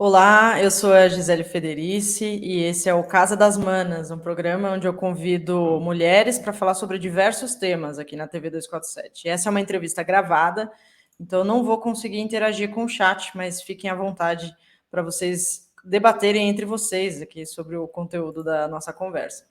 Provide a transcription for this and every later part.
Olá, eu sou a Gisele Federici e esse é o Casa das Manas, um programa onde eu convido mulheres para falar sobre diversos temas aqui na TV 247. Essa é uma entrevista gravada, então eu não vou conseguir interagir com o chat, mas fiquem à vontade para vocês debaterem entre vocês aqui sobre o conteúdo da nossa conversa.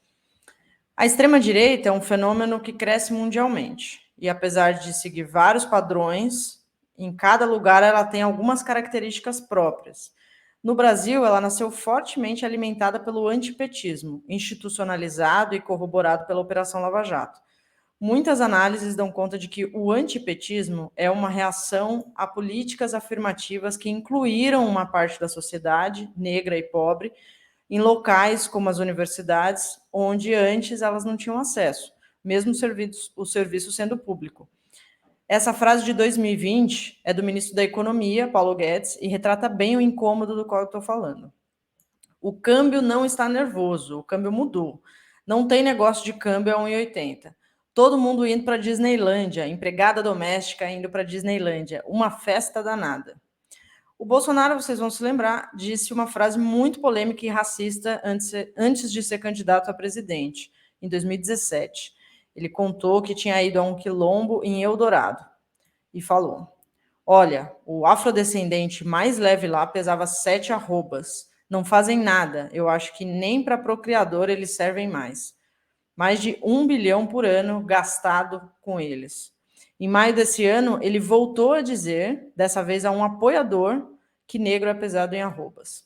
A extrema-direita é um fenômeno que cresce mundialmente e, apesar de seguir vários padrões, em cada lugar ela tem algumas características próprias. No Brasil, ela nasceu fortemente alimentada pelo antipetismo, institucionalizado e corroborado pela Operação Lava Jato. Muitas análises dão conta de que o antipetismo é uma reação a políticas afirmativas que incluíram uma parte da sociedade, negra e pobre, em locais como as universidades, onde antes elas não tinham acesso, mesmo o serviço sendo público. Essa frase de 2020 é do ministro da Economia, Paulo Guedes, e retrata bem o incômodo do qual eu estou falando. O câmbio não está nervoso, o câmbio mudou. Não tem negócio de câmbio a 1,80. Todo mundo indo para a Disneylândia, empregada doméstica indo para a Disneylândia, uma festa danada. O Bolsonaro, vocês vão se lembrar, disse uma frase muito polêmica e racista antes de ser candidato a presidente, em 2017. Ele contou que tinha ido a um quilombo em Eldorado e falou: olha, o afrodescendente mais leve lá pesava 7 arrobas. Não fazem nada. Eu acho que nem para procriador eles servem mais. Mais de 1 bilhão por ano gastado com eles. Em maio desse ano, ele voltou a dizer, dessa vez a um apoiador, que negro é pesado em arrobas.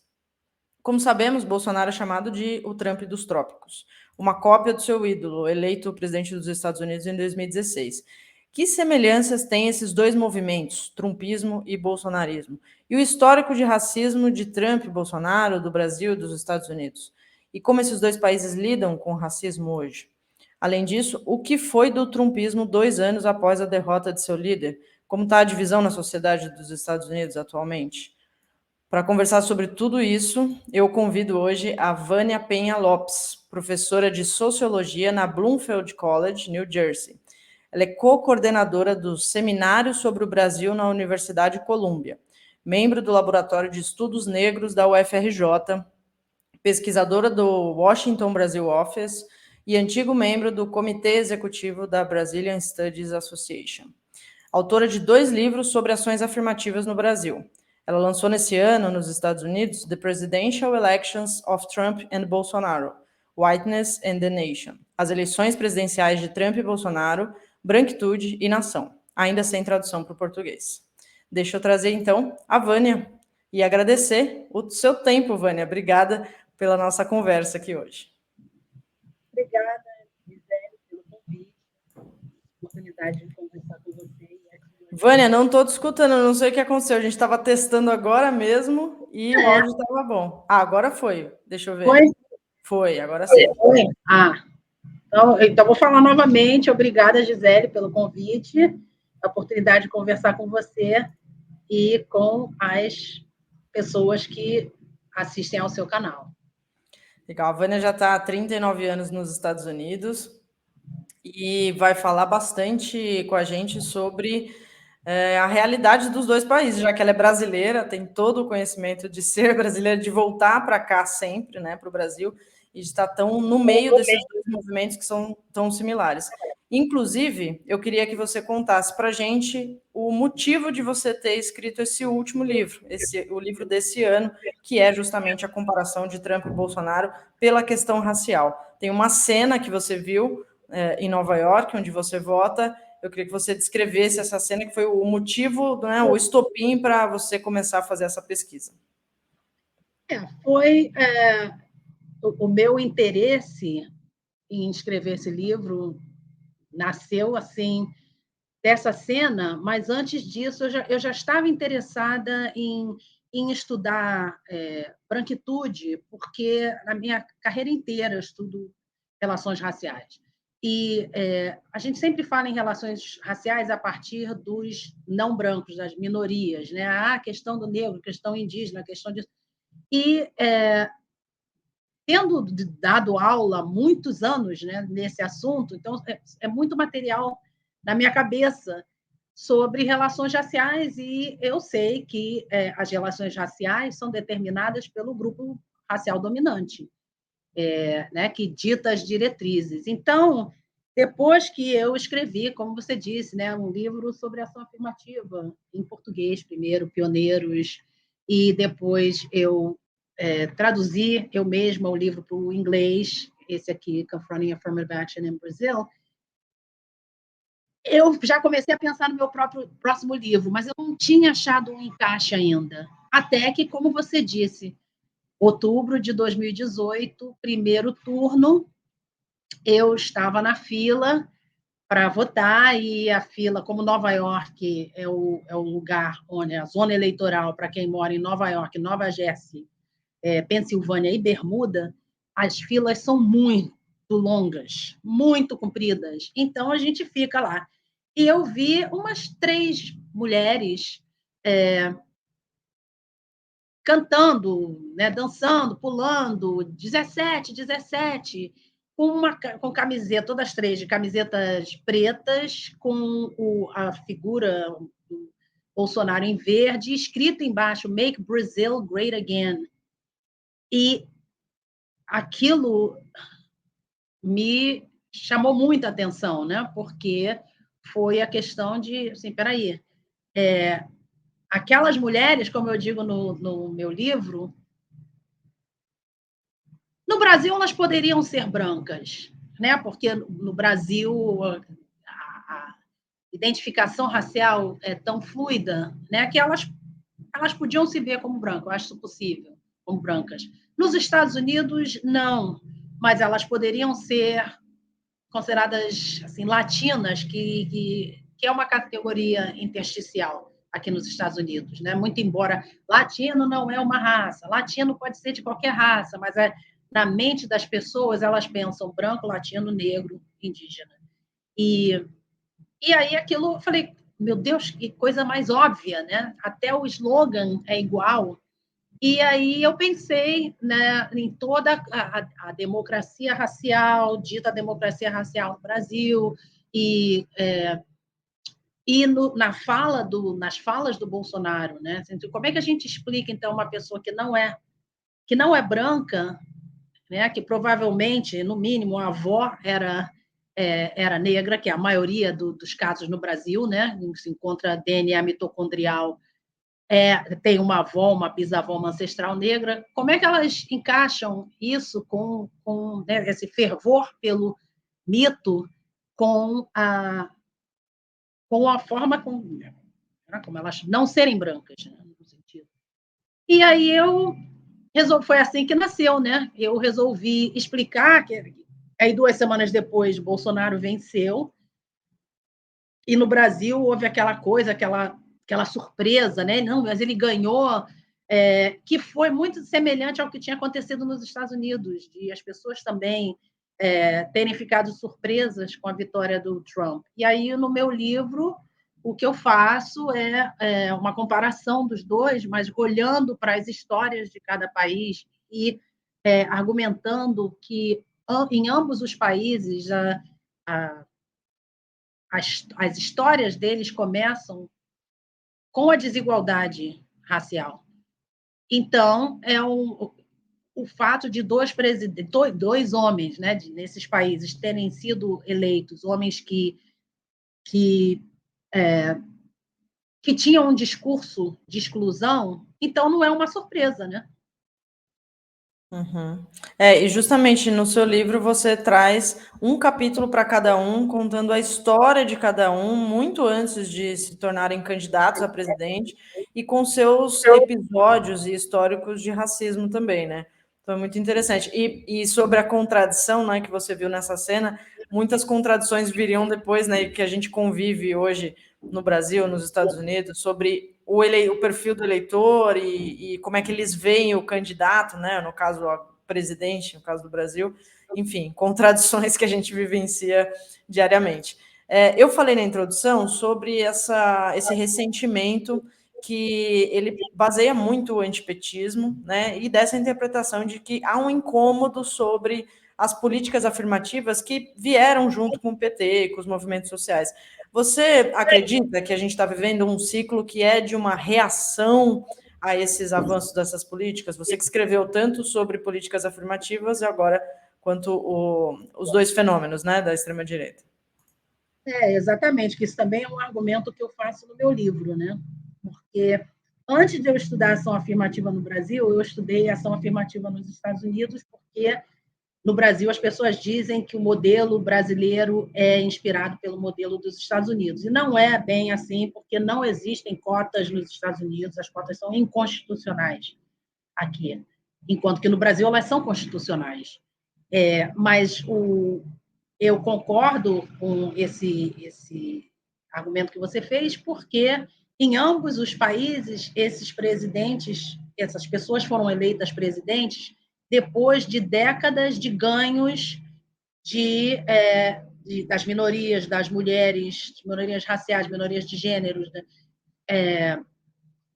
Como sabemos, Bolsonaro é chamado de o Trump dos trópicos, uma cópia do seu ídolo, eleito presidente dos Estados Unidos em 2016. Que semelhanças têm esses dois movimentos, trumpismo e bolsonarismo? E o histórico de racismo de Trump e Bolsonaro, do Brasil e dos Estados Unidos? E como esses dois países lidam com o racismo hoje? Além disso, o que foi do trumpismo 2 anos após a derrota de seu líder? Como está a divisão na sociedade dos Estados Unidos atualmente? Para conversar sobre tudo isso, eu convido hoje a Vânia Penha Lopes, professora de Sociologia na Bloomfield College, New Jersey. Ela é co-coordenadora do Seminário sobre o Brasil na Universidade Columbia, membro do Laboratório de Estudos Negros da UFRJ, pesquisadora do Washington Brasil Office e antigo membro do Comitê Executivo da Brazilian Studies Association. Autora de 2 livros sobre ações afirmativas no Brasil. Ela lançou nesse ano, nos Estados Unidos, The Presidential Elections of Trump and Bolsonaro, Whiteness and the Nation. As eleições presidenciais de Trump e Bolsonaro, Branquitude e Nação, ainda sem tradução para o português. Deixa eu trazer, então, a Vânia e agradecer o seu tempo, Vânia. Obrigada pela nossa conversa aqui hoje. Obrigada, Gisele, pelo convite, oportunidade de conversar com você. Vânia, não estou te escutando, não sei o que aconteceu. A gente estava testando agora mesmo e o áudio estava bom. Ah, agora foi. Deixa eu ver. Foi? Foi, agora sim. Foi? Então vou falar novamente. Obrigada, Gisele, pelo convite, a oportunidade de conversar com você e com as pessoas que assistem ao seu canal. Legal. A Vânia já está há 39 anos nos Estados Unidos e vai falar bastante com a gente sobre a realidade dos dois países, já que ela é brasileira, tem todo o conhecimento de ser brasileira, de voltar para cá sempre, né, para o Brasil, e de estar tão no meio desses dois movimentos que são tão similares. Inclusive, eu queria que você contasse para a gente o motivo de você ter escrito esse último livro, o livro desse ano, que é justamente a comparação de Trump e Bolsonaro pela questão racial. Tem uma cena que você viu em Nova York, onde você vota. Eu queria que você descrevesse essa cena, que foi o motivo, né, o estopim para você começar a fazer essa pesquisa. Foi o meu interesse em escrever esse livro nasceu assim dessa cena, mas antes disso eu já estava interessada em estudar branquitude, porque na minha carreira inteira eu estudo relações raciais. E a gente sempre fala em relações raciais a partir dos não brancos, das minorias, né? A questão do negro, questão indígena, questão disso. E tendo dado aula há muitos anos, né, nesse assunto, então é muito material na minha cabeça sobre relações raciais, e eu sei que as relações raciais são determinadas pelo grupo racial dominante, né, que dita as diretrizes. Então, depois que eu escrevi, como você disse, né, um livro sobre ação afirmativa, em português primeiro, Pioneiros, e depois eu traduzi eu mesma o livro para o inglês, esse aqui, Confronting Affirmative Action in Brazil, eu já comecei a pensar no meu próximo livro, mas eu não tinha achado um encaixe ainda. Até que, como você disse, outubro de 2018, primeiro turno, eu estava na fila para votar, e a fila, como Nova York é o lugar onde a zona eleitoral para quem mora em Nova York, Nova Jersey, Pensilvânia e Bermuda, as filas são muito longas, muito compridas. Então, a gente fica lá. E eu vi umas 3 mulheres cantando, né, dançando, pulando, 17, com camiseta, todas 3 de camisetas pretas, com a figura do Bolsonaro em verde, escrito embaixo, Make Brazil Great Again. E aquilo me chamou muita atenção, né? Porque foi a questão de, assim, peraí, aquelas mulheres, como eu digo no meu livro, no Brasil elas poderiam ser brancas, né? Porque no Brasil a identificação racial é tão fluida, né? Que elas podiam se ver como brancas, eu acho isso possível, como brancas. Nos Estados Unidos, não, mas elas poderiam ser consideradas assim, latinas, que é uma categoria intersticial aqui nos Estados Unidos, né? Muito embora latino não é uma raça, latino pode ser de qualquer raça, mas na mente das pessoas elas pensam branco, latino, negro, indígena. E aí aquilo, eu falei, meu Deus, que coisa mais óbvia, né? Até o slogan é igual. E aí eu pensei, né, em toda a democracia racial, dita democracia racial no Brasil, e nas falas do Bolsonaro, né? Como é que a gente explica, então, uma pessoa que não é branca, né, que provavelmente, no mínimo, a avó era negra, que é a maioria dos casos no Brasil, né? Se encontra DNA mitocondrial, tem uma avó, uma bisavó, uma ancestral negra. Como é que elas encaixam isso com né, esse fervor pelo mito, com a forma como elas não serem brancas, né, no sentido. E aí foi assim que nasceu, né? Eu resolvi explicar que aí 2 semanas depois Bolsonaro venceu, e no Brasil houve aquela coisa, aquela surpresa, né? Não, mas ele ganhou, que foi muito semelhante ao que tinha acontecido nos Estados Unidos, de as pessoas também terem ficado surpresas com a vitória do Trump. E aí, no meu livro, o que eu faço é uma comparação dos dois, mas olhando para as histórias de cada país e argumentando que em ambos os países as histórias deles começam com a desigualdade racial. Então, o fato de dois homens, né, nesses países terem sido eleitos, homens que tinham um discurso de exclusão, então não é uma surpresa, né? Uhum. E justamente no seu livro você traz um capítulo para cada um, contando a história de cada um, muito antes de se tornarem candidatos a presidente, e com seus episódios e históricos de racismo também, né? Então é muito interessante. E sobre a contradição, né, que você viu nessa cena, muitas contradições viriam depois, né, que a gente convive hoje no Brasil, nos Estados Unidos, sobre o perfil do eleitor e como é que eles veem o candidato, né? No caso, o presidente, no caso do Brasil, enfim, contradições que a gente vivencia diariamente. Eu falei na introdução sobre esse ressentimento que ele baseia muito o antipetismo, né? E dessa interpretação de que há um incômodo sobre as políticas afirmativas que vieram junto com o PT, com os movimentos sociais. Você acredita que a gente está vivendo um ciclo que é de uma reação a esses avanços dessas políticas? Você que escreveu tanto sobre políticas afirmativas e agora quanto os dois fenômenos, né, da extrema-direita. Exatamente, que isso também é um argumento que eu faço no meu livro, né? Porque antes de eu estudar ação afirmativa no Brasil, eu estudei ação afirmativa nos Estados Unidos, porque no Brasil as pessoas dizem que o modelo brasileiro é inspirado pelo modelo dos Estados Unidos. E não é bem assim, porque não existem cotas nos Estados Unidos, as cotas são inconstitucionais aqui, enquanto que no Brasil elas são constitucionais. Mas eu concordo com esse argumento que você fez, porque em ambos os países, esses presidentes, essas pessoas foram eleitas presidentes depois de décadas de ganhos das minorias, das mulheres, minorias raciais, minorias de gêneros, né?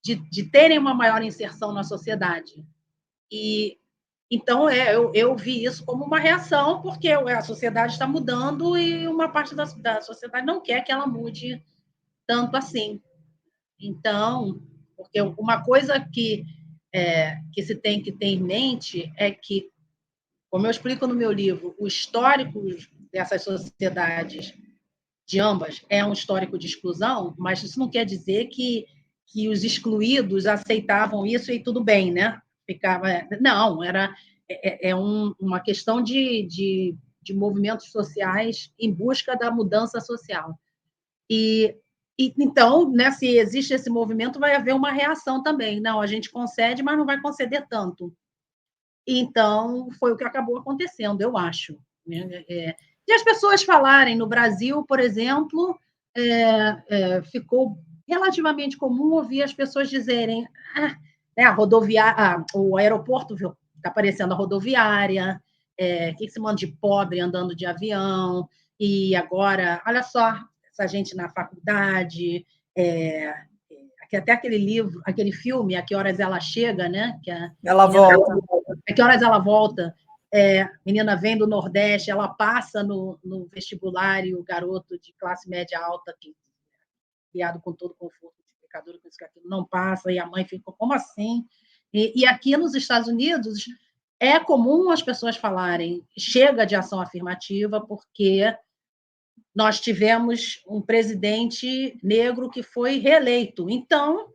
De terem uma maior inserção na sociedade. E então, eu vi isso como uma reação, porque a sociedade está mudando e uma parte da sociedade não quer que ela mude tanto assim. Então, porque uma coisa que se tem que ter em mente é que, como eu explico no meu livro, o histórico dessas sociedades, de ambas, é um histórico de exclusão, mas isso não quer dizer que os excluídos aceitavam isso e tudo bem, né? Não, uma questão de movimentos sociais em busca da mudança social. Então, né, se existe esse movimento, vai haver uma reação também. Não, a gente concede, mas não vai conceder tanto. Então, foi o que acabou acontecendo, eu acho. Né? E as pessoas falarem no Brasil, por exemplo, ficou relativamente comum ouvir as pessoas dizerem o aeroporto está parecendo a rodoviária, que esse monte de pobre andando de avião, e agora, olha só, essa gente na faculdade, até aquele filme, A Que Horas Ela Chega, né? Ela volta. A Que Horas Ela Volta? Menina vem do Nordeste, ela passa no vestibular e o garoto de classe média alta, criado com todo conforto, multiplicador, com isso que aquilo, não passa, e a mãe fica, como assim? E aqui nos Estados Unidos é comum as pessoas falarem, chega de ação afirmativa, porque nós tivemos um presidente negro que foi reeleito. Então,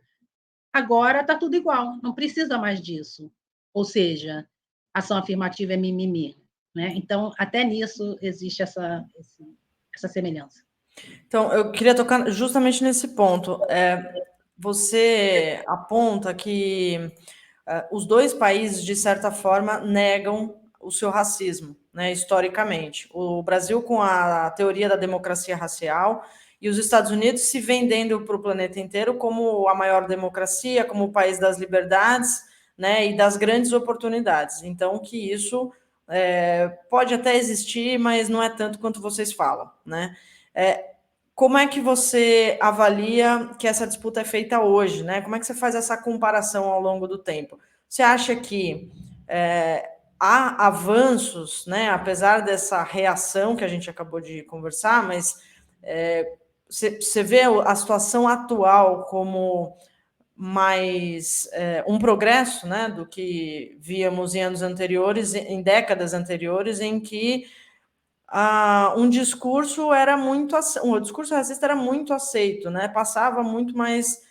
agora está tudo igual, não precisa mais disso. Ou seja, ação afirmativa é mimimi. Né? Então, até nisso existe essa semelhança. Então, eu queria tocar justamente nesse ponto. Você aponta que os dois países, de certa forma, negam o seu racismo, né, historicamente. O Brasil com a teoria da democracia racial e os Estados Unidos se vendendo para o planeta inteiro como a maior democracia, como o país das liberdades, né, e das grandes oportunidades. Então, que isso pode até existir, mas não é tanto quanto vocês falam, né? Como é que você avalia que essa disputa é feita hoje, né? Como é que você faz essa comparação ao longo do tempo? Você acha que há avanços, né? Apesar dessa reação que a gente acabou de conversar, mas você vê a situação atual como mais um progresso, né, do que víamos em anos anteriores, em décadas anteriores, em que um discurso discurso racista era muito aceito, né? Passava muito mais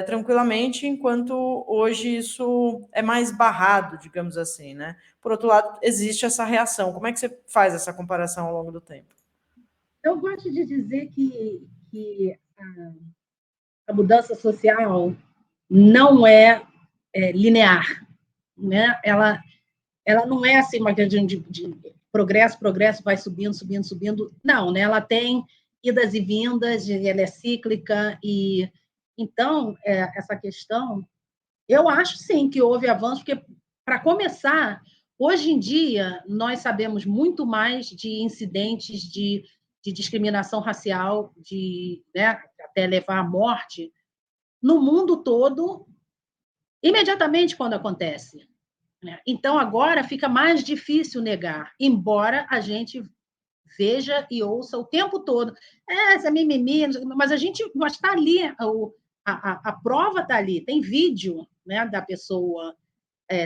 tranquilamente, enquanto hoje isso é mais barrado, digamos assim, né? Por outro lado, existe essa reação. Como é que você faz essa comparação ao longo do tempo? Eu gosto de dizer que a mudança social não é linear, né? Ela não é assim uma questão de progresso, vai subindo, subindo, subindo. Não, né? Ela tem idas e vindas, ela é cíclica, e então essa questão, eu acho sim que houve avanço, porque, para começar, hoje em dia nós sabemos muito mais de incidentes de discriminação racial, né, até levar à morte, no mundo todo, imediatamente quando acontece. né? Então, agora fica mais difícil negar, embora a gente veja e ouça o tempo todo. Essa mimimi, mas está ali, a prova está ali, tem vídeo, né, da pessoa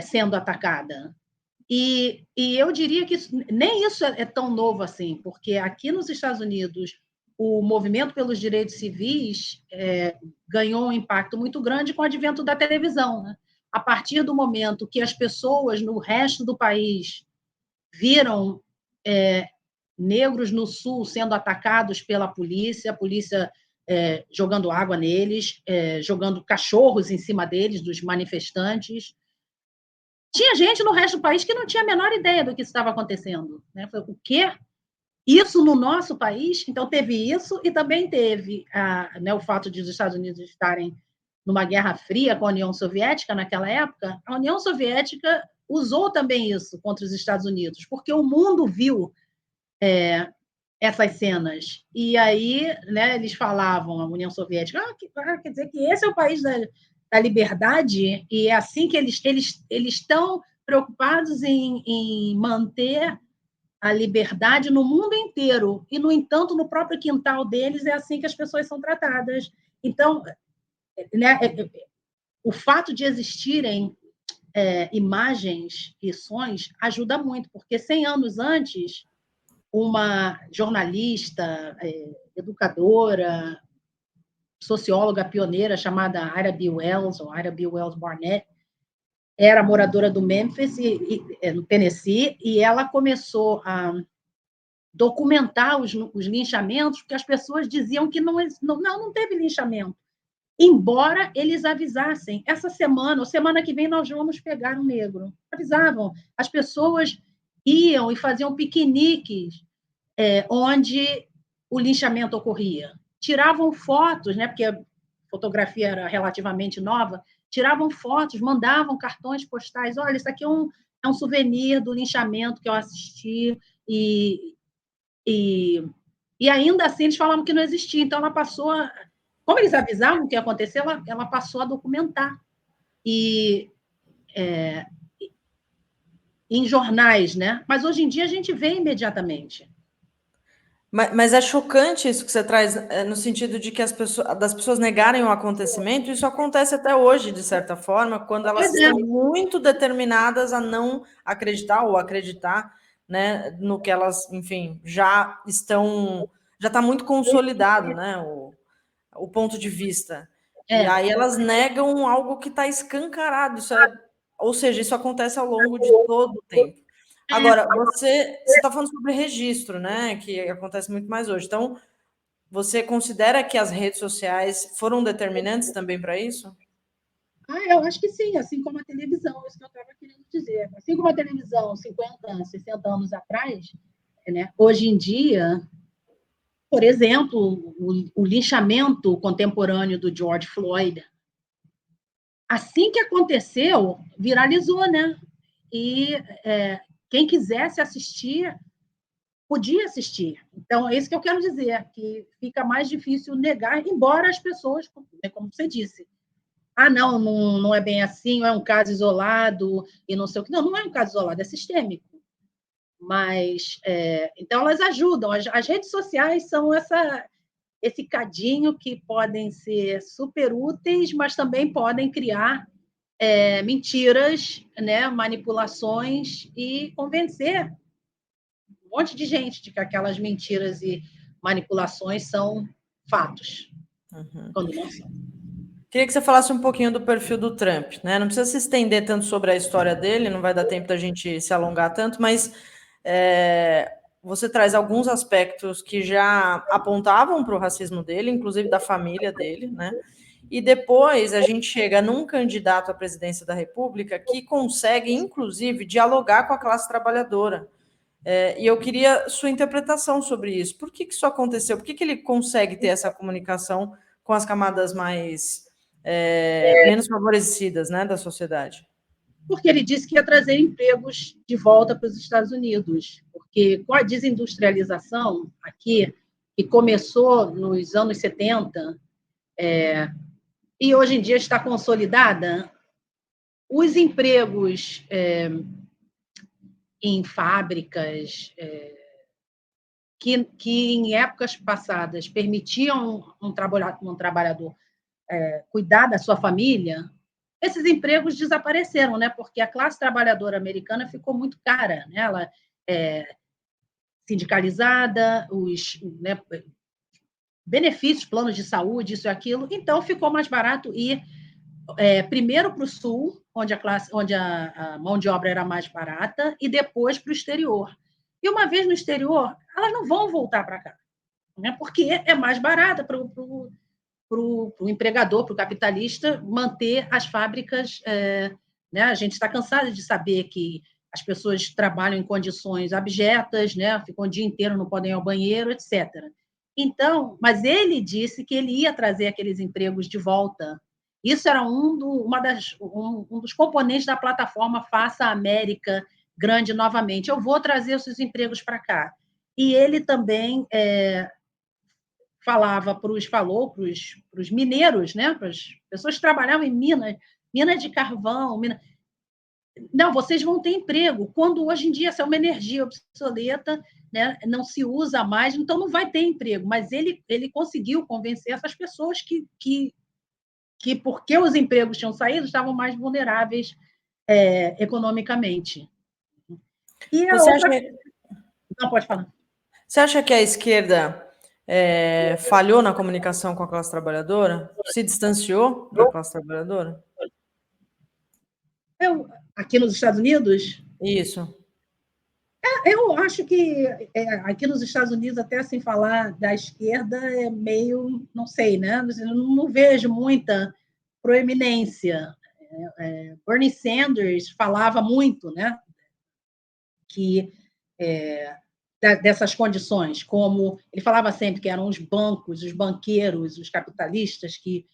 sendo atacada. E eu diria que nem isso é tão novo assim, porque aqui nos Estados Unidos o movimento pelos direitos civis ganhou um impacto muito grande com o advento da televisão, né? A partir do momento que as pessoas no resto do país viram negros no Sul sendo atacados pela polícia, a polícia jogando água neles, jogando cachorros em cima deles, dos manifestantes. Tinha gente no resto do país que não tinha a menor ideia do que estava acontecendo. Né? Foi, o quê? Isso no nosso país? Então, teve isso e também teve o fato de os Estados Unidos estarem numa guerra fria com a União Soviética naquela época. A União Soviética usou também isso contra os Estados Unidos, porque o mundo viu essas cenas. E aí, né, eles falavam, a União Soviética, quer dizer que esse é o país da liberdade, e é assim que eles estão preocupados em manter a liberdade no mundo inteiro, e, no entanto, no próprio quintal deles é assim que as pessoas são tratadas. Então, né, o fato de existirem imagens e sons ajuda muito, porque 100 anos antes, uma jornalista, educadora, socióloga pioneira chamada Ira B. Wells, ou Ira B. Wells Barnett, era moradora do Memphis, no Tennessee, e ela começou a documentar os linchamentos, porque as pessoas diziam que não teve linchamento, embora eles avisassem. Essa semana, ou semana que vem, nós vamos pegar um negro. Avisavam. As pessoas iam e faziam piqueniques onde o linchamento ocorria. Tiravam fotos, né, porque a fotografia era relativamente nova, tiravam fotos, mandavam cartões postais. Olha, isso aqui é um souvenir do linchamento que eu assisti, e ainda assim eles falavam que não existia. Então, ela passou como eles avisavam o que aconteceu, ela passou a documentar. E em jornais, né? Mas hoje em dia a gente vê imediatamente. Mas é chocante isso que você traz, no sentido de que das pessoas negarem o acontecimento. Isso acontece até hoje, de certa forma, quando elas estão muito determinadas a não acreditar ou acreditar, né, no que elas, enfim, já está muito consolidado, né, o ponto de vista. E aí elas negam algo que está escancarado. Ou seja, isso acontece ao longo de todo o tempo. Agora, você está falando sobre registro, né? Que acontece muito mais hoje. Então, você considera que as redes sociais foram determinantes também para isso? Eu acho que sim, assim como a televisão, isso que eu estava querendo dizer. Assim como a televisão, 50, 60 anos atrás, né? Hoje em dia, por exemplo, o linchamento contemporâneo do George Floyd, assim que aconteceu, viralizou, né? E quem quisesse assistir, podia assistir. Então, é isso que eu quero dizer, que fica mais difícil negar, embora as pessoas, como você disse, não é bem assim, é um caso isolado, e não sei o que. Não é um caso isolado, é sistêmico. Mas, então, elas ajudam. As redes sociais são esse cadinho que podem ser super úteis, mas também podem criar mentiras, né, manipulações, e convencer um monte de gente de que aquelas mentiras e manipulações são fatos, quando não são. Queria que você falasse um pouquinho do perfil do Trump, né? Não precisa se estender tanto sobre a história dele, não vai dar tempo da gente se alongar tanto, mas você traz alguns aspectos que já apontavam para o racismo dele, inclusive da família dele, né? E depois a gente chega num candidato à presidência da República que consegue, inclusive, dialogar com a classe trabalhadora. E eu queria sua interpretação sobre isso. Por que isso aconteceu? Por que ele consegue ter essa comunicação com as camadas menos favorecidas, né, da sociedade? Porque ele disse que ia trazer empregos de volta para os Estados Unidos, porque com a desindustrialização aqui, que começou nos anos 70, e hoje em dia está consolidada, os empregos em fábricas que em épocas passadas permitiam um trabalhador cuidar da sua família, esses empregos desapareceram, né? Porque a classe trabalhadora americana ficou muito cara, né? Ela sindicalizada, né, benefícios, planos de saúde, isso e aquilo, então ficou mais barato ir primeiro para o sul, onde a mão de obra era mais barata, e depois para o exterior. E uma vez no exterior, elas não vão voltar para cá, né? Porque é mais barata para o empregador, para o capitalista, manter as fábricas. Né? A gente está cansado de saber que as pessoas trabalham em condições abjetas, né? Ficam o dia inteiro, não podem ir ao banheiro, etc. Então, mas ele disse que ele ia trazer aqueles empregos de volta. Isso era um dos componentes da plataforma Faça a América Grande novamente. Eu vou trazer esses empregos para cá. E ele também falou para os mineiros, né? Para as pessoas que trabalhavam em minas de carvão. Não, vocês vão ter emprego, quando hoje em dia essa é uma energia obsoleta, né? Não se usa mais, então não vai ter emprego. Mas ele conseguiu convencer essas pessoas que porque os empregos tinham saído, estavam mais vulneráveis economicamente. E a Você outra... acha, Não, pode falar. você acha que a esquerda falhou na comunicação com a classe trabalhadora? Se distanciou da classe trabalhadora? Aqui nos Estados Unidos? Isso. Eu acho que aqui nos Estados Unidos, até assim falar da esquerda é meio, não sei, né? Eu não vejo muita proeminência. Bernie Sanders falava muito, né? Que dessas condições, como ele falava sempre que eram os bancos, os banqueiros, os capitalistas que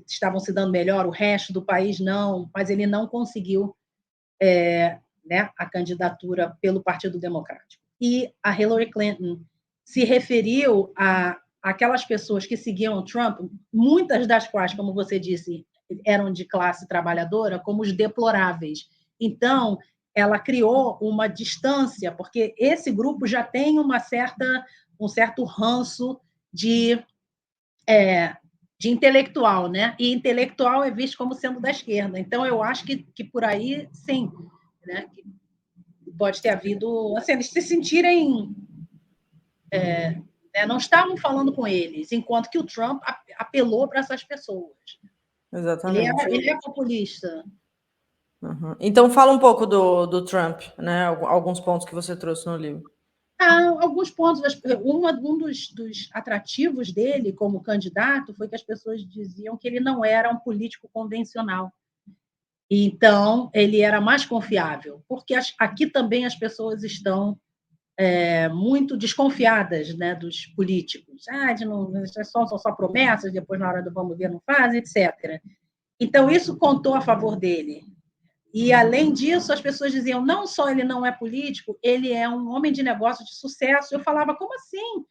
estavam se dando melhor, o resto do país não, mas ele não conseguiu né, a candidatura pelo Partido Democrático. E a Hillary Clinton se referiu a aquelas pessoas que seguiam Trump, muitas das quais, como você disse, eram de classe trabalhadora, como os deploráveis. Então, ela criou uma distância, porque esse grupo já tem um certo ranço de intelectual, né? E intelectual é visto como sendo da esquerda. Então, eu acho que por aí, sim, né? Pode ter havido, assim, eles se sentirem não estavam falando com eles, enquanto que o Trump apelou para essas pessoas. Exatamente. Ele é populista. Uhum. Então, fala um pouco do Trump, né? Alguns pontos que você trouxe no livro. Alguns pontos. Um dos atrativos dele como candidato foi que as pessoas diziam que ele não era um político convencional. Então, ele era mais confiável, porque aqui também as pessoas estão muito desconfiadas, né, dos políticos. São só promessas, depois, na hora do vamos ver, não fazem, etc. Então, isso contou a favor dele. E, além disso, as pessoas diziam, não só ele não é político, ele é um homem de negócio de sucesso. Eu falava, como assim?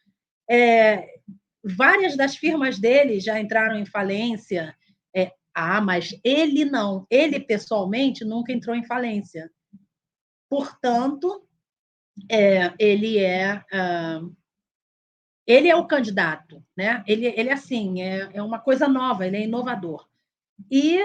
Várias das firmas dele já entraram em falência. Mas ele não. Ele, pessoalmente, nunca entrou em falência. Portanto, ele é o candidato, né? Ele assim, é uma coisa nova, ele é inovador. E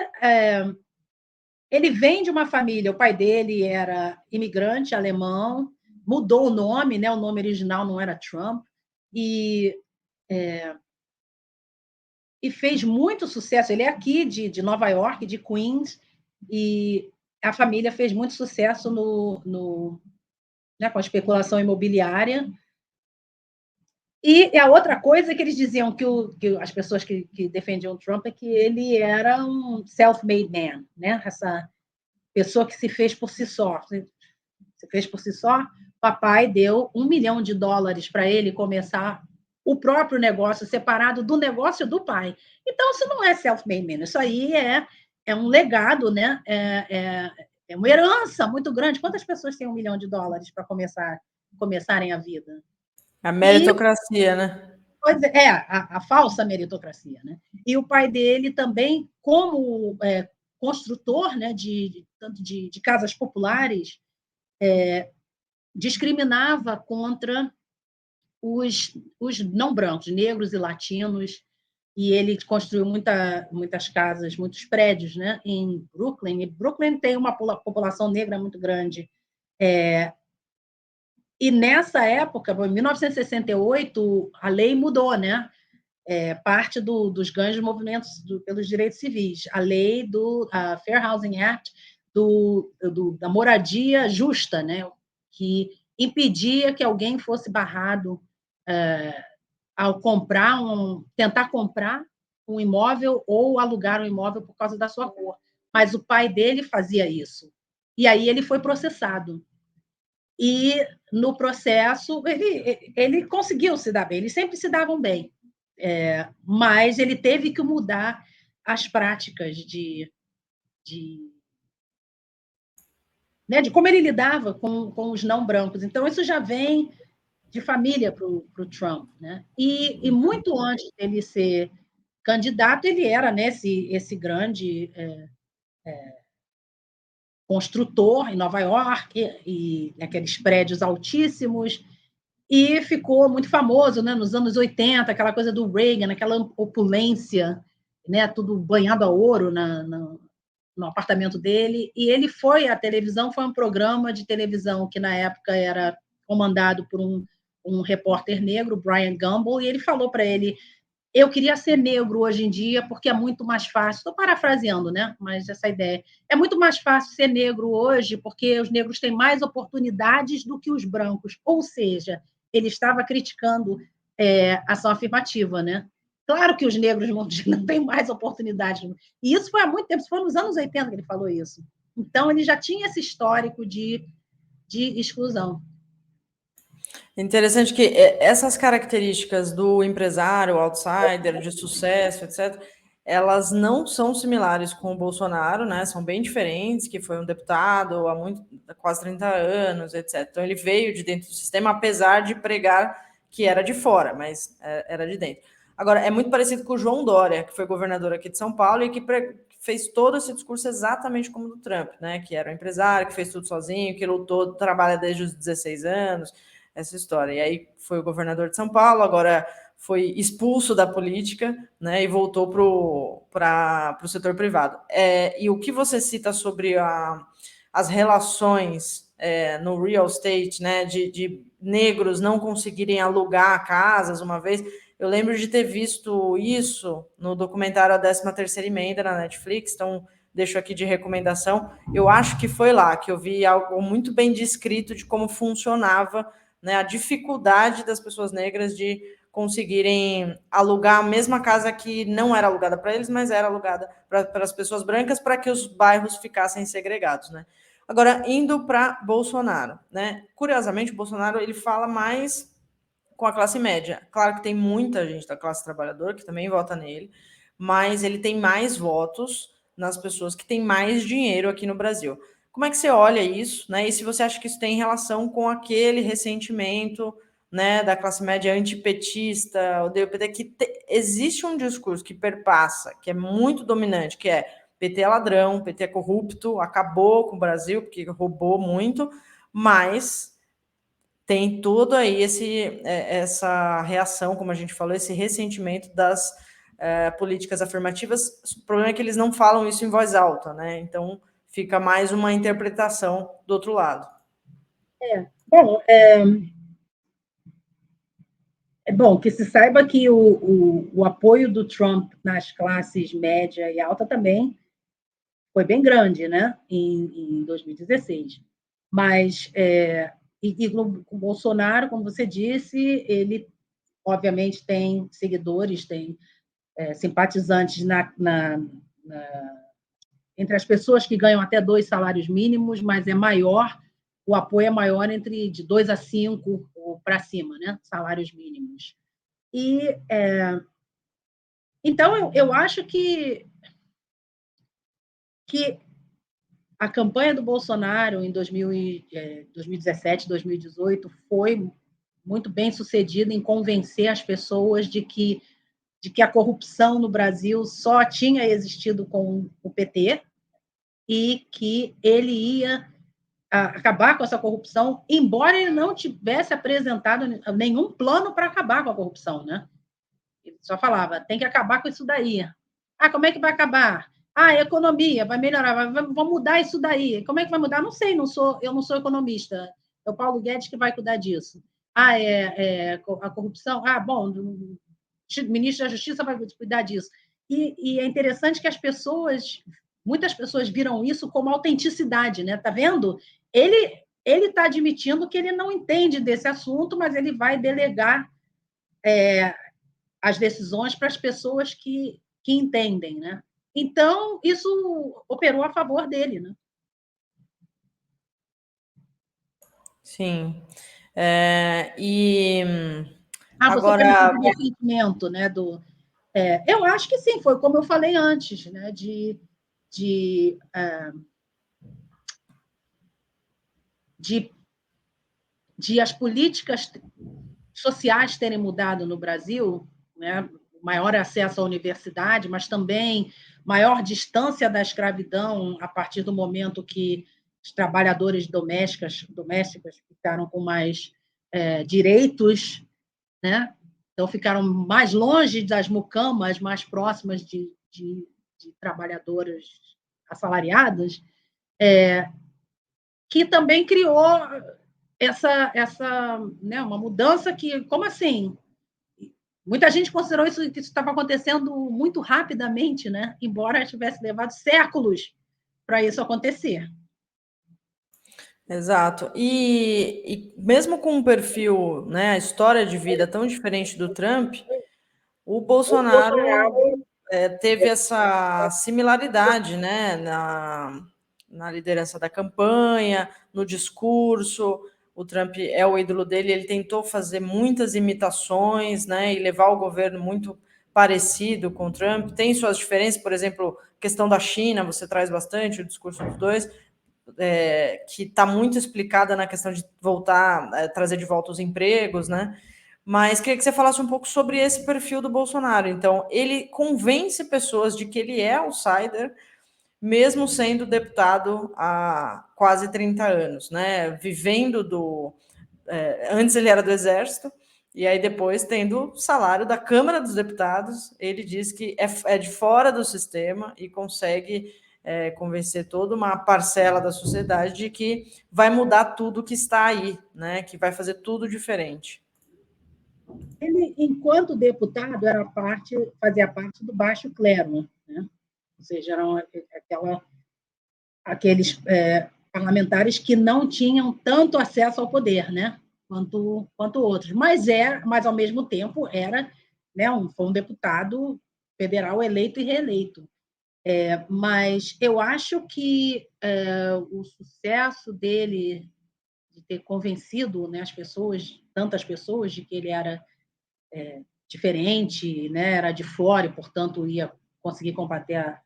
ele vem de uma família, o pai dele era imigrante alemão, mudou o nome, né? O nome original não era Trump, e fez muito sucesso. Ele é aqui de Nova York, de Queens, e a família fez muito sucesso né, com a especulação imobiliária. E a outra coisa que eles diziam que as pessoas que defendiam o Trump é que ele era um self-made man, né? Essa pessoa que se fez por si só. Se fez por si só, papai deu $1 milhão para ele começar o próprio negócio, separado do negócio do pai. Então, isso não é self-made man, isso aí é um legado, né? É uma herança muito grande. Quantas pessoas têm $1 milhão para começarem a vida? A meritocracia, né? Pois a falsa meritocracia, né? E o pai dele também, como construtor, né, tanto de casas populares, discriminava contra os não brancos, negros e latinos, e ele construiu muitas casas, muitos prédios, né, em Brooklyn. E Brooklyn tem uma população negra muito grande. E nessa época, em 1968, a lei mudou, né? Parte dos grandes movimentos pelos direitos civis, a lei do Fair Housing Act, da moradia justa, né? Que impedia que alguém fosse barrado ao tentar comprar um imóvel ou alugar um imóvel por causa da sua cor. Mas o pai dele fazia isso. E aí ele foi processado. E, no processo, ele conseguiu se dar bem. Eles sempre se davam bem. Mas ele teve que mudar as práticas de como ele lidava com os não brancos. Então, isso já vem de família para o Trump. Né? E muito antes dele ser candidato, ele era, né, esse grande construtor em Nova York, e aqueles prédios altíssimos, e ficou muito famoso, né, nos anos 80, aquela coisa do Reagan, aquela opulência, né, tudo banhado a ouro no apartamento dele, e ele foi à televisão, foi um programa de televisão que na época era comandado por um repórter negro, Brian Gumbel, e ele falou para ele: eu queria ser negro hoje em dia porque é muito mais fácil, estou parafraseando, né? Mas essa ideia, é muito mais fácil ser negro hoje porque os negros têm mais oportunidades do que os brancos, ou seja, ele estava criticando ação afirmativa, né? Claro que os negros não têm mais oportunidades, e isso foi há muito tempo, isso foi nos anos 80 que ele falou isso. Então, ele já tinha esse histórico de exclusão. Interessante que essas características do empresário, outsider, de sucesso, etc., elas não são similares com o Bolsonaro, né? São bem diferentes, que foi um deputado há quase 30 anos, etc. Então, ele veio de dentro do sistema, apesar de pregar que era de fora, mas era de dentro. Agora, é muito parecido com o João Dória, que foi governador aqui de São Paulo e que fez todo esse discurso exatamente como o do Trump, né? Que era um empresário, que fez tudo sozinho, que lutou, trabalha desde os 16 anos, essa história. E aí foi o governador de São Paulo, agora foi expulso da política, né, e voltou para o setor privado. E o que você cita sobre as relações no real estate, né, de negros não conseguirem alugar casas uma vez, eu lembro de ter visto isso no documentário A 13ª Emenda na Netflix, então deixo aqui de recomendação. Eu acho que foi lá que eu vi algo muito bem descrito de como funcionava, né, a dificuldade das pessoas negras de conseguirem alugar a mesma casa que não era alugada para eles, mas era alugada para as pessoas brancas, para que os bairros ficassem segregados, né? Agora, indo para Bolsonaro, né? Curiosamente, o Bolsonaro ele fala mais com a classe média. Claro que tem muita gente da classe trabalhadora que também vota nele, mas ele tem mais votos nas pessoas que têm mais dinheiro aqui no Brasil. Como é que você olha isso, né? E se você acha que isso tem relação com aquele ressentimento, né, da classe média antipetista, o DPT, que existe um discurso que perpassa, que é muito dominante, que é PT é ladrão, PT é corrupto, acabou com o Brasil, porque roubou muito, mas tem todo aí essa reação, como a gente falou, esse ressentimento das políticas afirmativas. O problema é que eles não falam isso em voz alta, né? Então, fica mais uma interpretação do outro lado. Bom, é bom que se saiba que o apoio do Trump nas classes média e alta também foi bem grande, né, em 2016. Mas, com o Bolsonaro, como você disse, ele, obviamente, tem seguidores, tem simpatizantes entre as pessoas que ganham até 2 salários mínimos, mas o apoio é maior de 2 a 5 para cima, né, salários mínimos. Então, eu acho que a campanha do Bolsonaro em 2017, 2018 foi muito bem sucedida em convencer as pessoas de que a corrupção no Brasil só tinha existido com o PT, e que ele ia acabar com essa corrupção, embora ele não tivesse apresentado nenhum plano para acabar com a corrupção, né? Ele só falava, tem que acabar com isso daí. Como é que vai acabar? A economia vai melhorar, vamos mudar isso daí. Como é que vai mudar? Não sei, eu não sou economista. É o Paulo Guedes que vai cuidar disso. A corrupção? Bom, o ministro da Justiça vai cuidar disso. E é interessante que muitas pessoas viram isso como autenticidade, né? Tá vendo? Ele está admitindo que ele não entende desse assunto, mas ele vai delegar as decisões para as pessoas que entendem, né? Então, isso operou a favor dele, né? Sim. Você Agora... perguntou do sentimento, né? Eu acho que sim, foi como eu falei antes, né? De as políticas sociais terem mudado no Brasil, né? Maior acesso à universidade, mas também maior distância da escravidão a partir do momento que os trabalhadores domésticas ficaram com mais direitos, né? Então ficaram mais longe das mucamas, mais próximas de trabalhadoras assalariadas, que também criou né, uma mudança que, como assim? Muita gente considerou que isso estava acontecendo muito rapidamente, né? Embora tivesse levado séculos para isso acontecer. Exato. E mesmo com um perfil, né, a história de vida tão diferente do Trump, o Bolsonaro teve essa similaridade, né, na liderança da campanha, no discurso. O Trump é o ídolo dele, ele tentou fazer muitas imitações, né, e levar o governo muito parecido com o Trump. Tem suas diferenças, por exemplo, a questão da China, você traz bastante o discurso dos dois, que está muito explicada na questão de voltar, trazer de volta os empregos, né? Mas queria que você falasse um pouco sobre esse perfil do Bolsonaro. Então, ele convence pessoas de que ele é outsider, mesmo sendo deputado há quase 30 anos, né? Vivendo antes ele era do Exército, e aí depois, tendo salário da Câmara dos Deputados, ele diz que é de fora do sistema e consegue convencer toda uma parcela da sociedade de que vai mudar tudo que está aí, né? Que vai fazer tudo diferente. Ele, enquanto deputado, fazia parte do baixo clero, né? Ou seja, eram aqueles parlamentares que não tinham tanto acesso ao poder, né? Quanto outros. Mas ao mesmo tempo era, né, foi um deputado federal eleito e reeleito. Mas eu acho que o sucesso dele de ter convencido, né, tantas pessoas, de que ele era diferente, né, era de fora e, portanto, ia conseguir combater a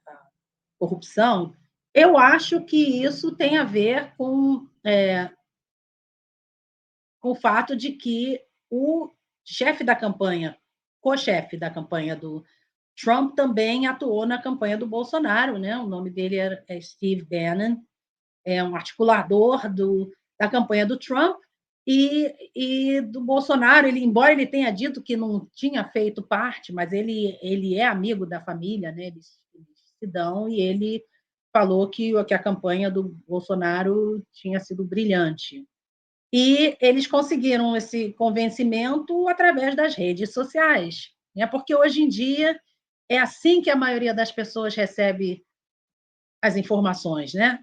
corrupção, eu acho que isso tem a ver com o fato de que o chefe da campanha, co-chefe da campanha do Trump, também atuou na campanha do Bolsonaro, né? O nome dele é Steve Bannon, é um articulador da campanha do Trump e do Bolsonaro. Embora ele tenha dito que não tinha feito parte, mas ele é amigo da família, né? Eles se dão, e ele falou que a campanha do Bolsonaro tinha sido brilhante. E eles conseguiram esse convencimento através das redes sociais, né? Porque hoje em dia é assim que a maioria das pessoas recebe as informações, né?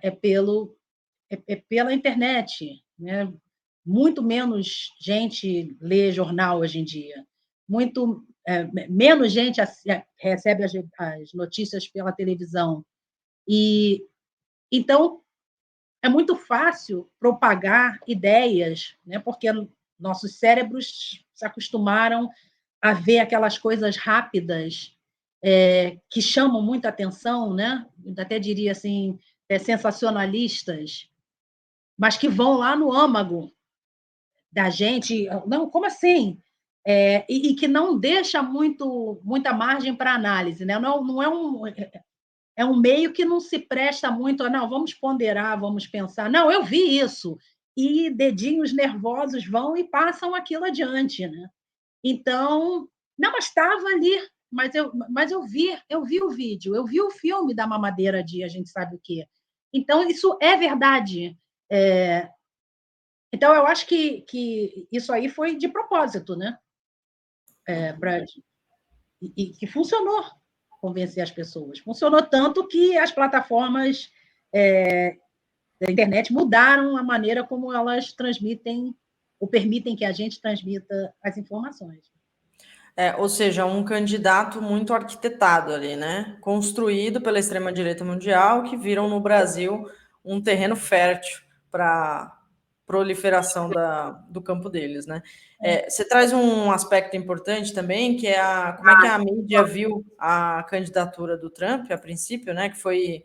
Pela internet, né? Muito menos gente lê jornal hoje em dia, muito menos gente recebe as notícias pela televisão. E então é muito fácil propagar ideias, né? Porque nossos cérebros se acostumaram a ver aquelas coisas rápidas que chamam muita atenção, né? Eu até diria assim, sensacionalistas, mas que vão lá no âmago da gente. Não, como assim? E que não deixa muita margem para análise, né? Não é é um meio que não se presta muito a, não, vamos ponderar, vamos pensar. Não, eu vi isso. E dedinhos nervosos vão e passam aquilo adiante, né? Então, não, mas estava ali, eu vi o vídeo, eu vi o filme da mamadeira de a gente sabe o quê. Então, isso é verdade. Então, eu acho que isso aí foi de propósito, né? E que funcionou convencer as pessoas. Funcionou tanto que as plataformas da internet mudaram a maneira como elas transmitem ou permitem que a gente transmita as informações. Ou seja, um candidato muito arquitetado ali, né? Construído pela extrema-direita mundial, que viram no Brasil um terreno fértil para proliferação do campo deles, né? Você traz um aspecto importante também, que é como é que a mídia viu a candidatura do Trump, a princípio, né? Que foi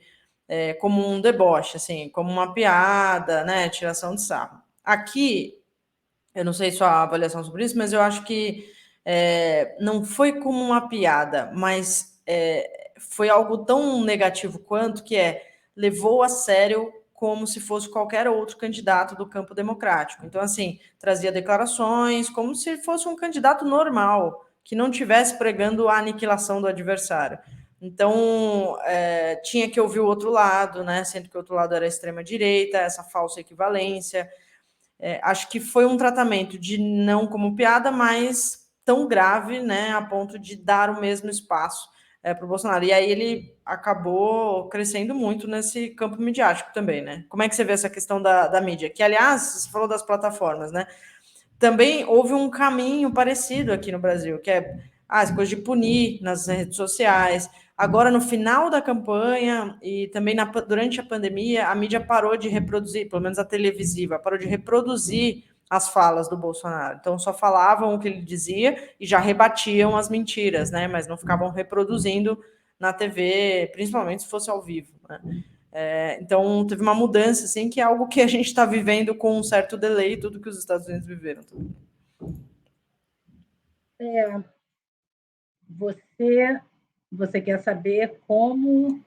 como um deboche, assim, como uma piada, né? Tiração de sarro. Aqui, eu não sei sua avaliação sobre isso, mas eu acho que não foi como uma piada, mas foi algo tão negativo quanto levou a sério como se fosse qualquer outro candidato do campo democrático. Então, assim, trazia declarações como se fosse um candidato normal, que não tivesse pregando a aniquilação do adversário. Então, tinha que ouvir o outro lado, né? Sendo que o outro lado era a extrema-direita, essa falsa equivalência. Acho que foi um tratamento de não como piada, mas tão grave, né, a ponto de dar o mesmo espaço para o Bolsonaro. E aí ele acabou crescendo muito nesse campo midiático também, né? Como é que você vê essa questão da mídia? Que, aliás, você falou das plataformas, né? Também houve um caminho parecido aqui no Brasil, que as coisas de punir nas redes sociais. Agora, no final da campanha e também durante a pandemia, a mídia parou de reproduzir, pelo menos a televisiva, parou de reproduzir as falas do Bolsonaro. Então, só falavam o que ele dizia e já rebatiam as mentiras, né? Mas não ficavam reproduzindo na TV, principalmente se fosse ao vivo, né? Então, teve uma mudança, assim, que é algo que a gente está vivendo com um certo delay, tudo que os Estados Unidos viveram. Você quer saber como...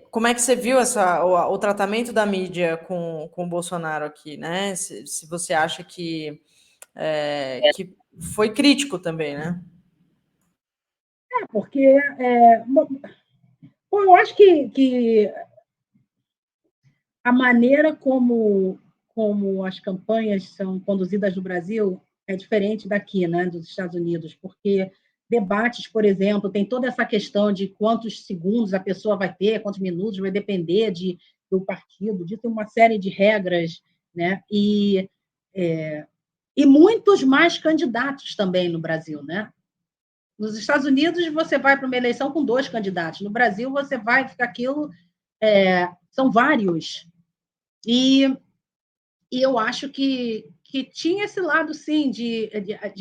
Como é que você viu o tratamento da mídia com o Bolsonaro aqui, né? Se você acha que foi crítico também, né? Porque eu acho que a maneira como as campanhas são conduzidas no Brasil é diferente daqui, né, dos Estados Unidos, porque debates, por exemplo, tem toda essa questão de quantos segundos a pessoa vai ter, quantos minutos, vai depender do partido, de ter uma série de regras, né, e muitos mais candidatos também no Brasil, né? Nos Estados Unidos, você vai para uma eleição com 2 candidatos. No Brasil, você vai ficar aquilo... são vários. E eu acho que tinha esse lado, sim, de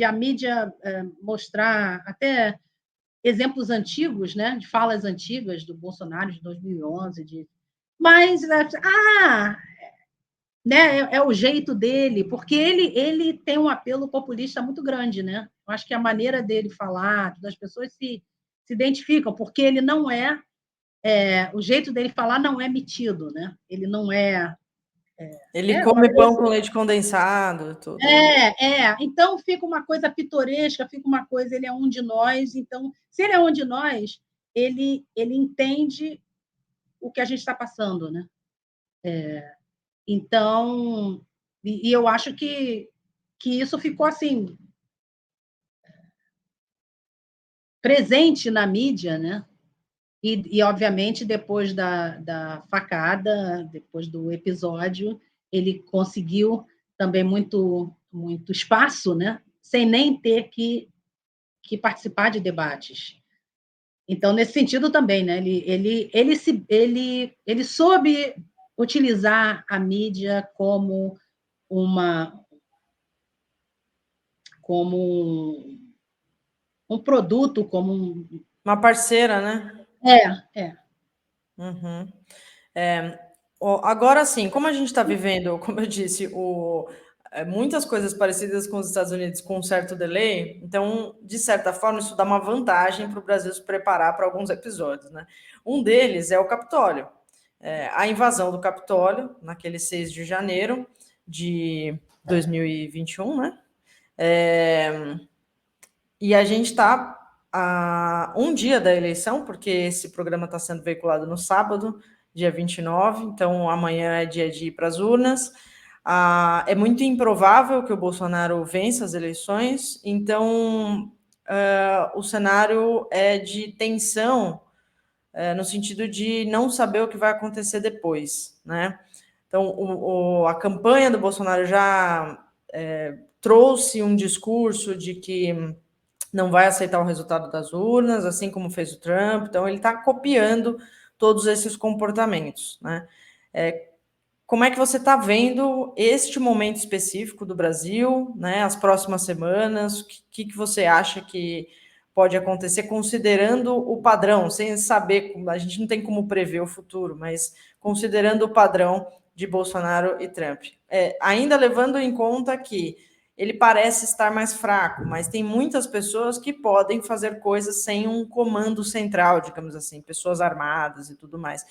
a mídia mostrar até exemplos antigos, né, de falas antigas do Bolsonaro de 2011, mas né, é o jeito dele, porque ele tem um apelo populista muito grande, né? Eu acho que a maneira dele falar, as pessoas se identificam, porque ele não o jeito dele falar não é metido, né? Ele não Ele come pão com leite condensado, tudo. Então fica uma coisa pitoresca, fica uma coisa, ele é um de nós, então, se ele é um de nós, ele entende o que a gente está passando, né? Então, e eu acho que isso ficou assim presente na mídia, né? E obviamente, depois da facada, depois do episódio, ele conseguiu também muito espaço, né? Sem nem ter que participar de debates. Então, nesse sentido também, né? Ele soube utilizar a mídia como um produto, como uma parceira, né? Uhum. Agora sim, como a gente está vivendo, como eu disse, muitas coisas parecidas com os Estados Unidos com um certo delay, então, de certa forma, isso dá uma vantagem para o Brasil se preparar para alguns episódios, né? Um deles é o Capitólio. A invasão do Capitólio, naquele 6 de janeiro de 2021, né? E a gente está a um dia da eleição, porque esse programa está sendo veiculado no sábado, dia 29, então amanhã é dia de ir para as urnas. É muito improvável que o Bolsonaro vença as eleições, então o cenário é de tensão, no sentido de não saber o que vai acontecer depois, né? Então, a campanha do Bolsonaro já trouxe um discurso de que não vai aceitar o resultado das urnas, assim como fez o Trump. Então, ele está copiando todos esses comportamentos, né? Como é que você está vendo este momento específico do Brasil, né? As próximas semanas, o que você acha que pode acontecer, considerando o padrão, sem saber, a gente não tem como prever o futuro, mas considerando o padrão de Bolsonaro e Trump. Ainda levando em conta que ele parece estar mais fraco, mas tem muitas pessoas que podem fazer coisas sem um comando central, digamos assim, pessoas armadas e tudo mais.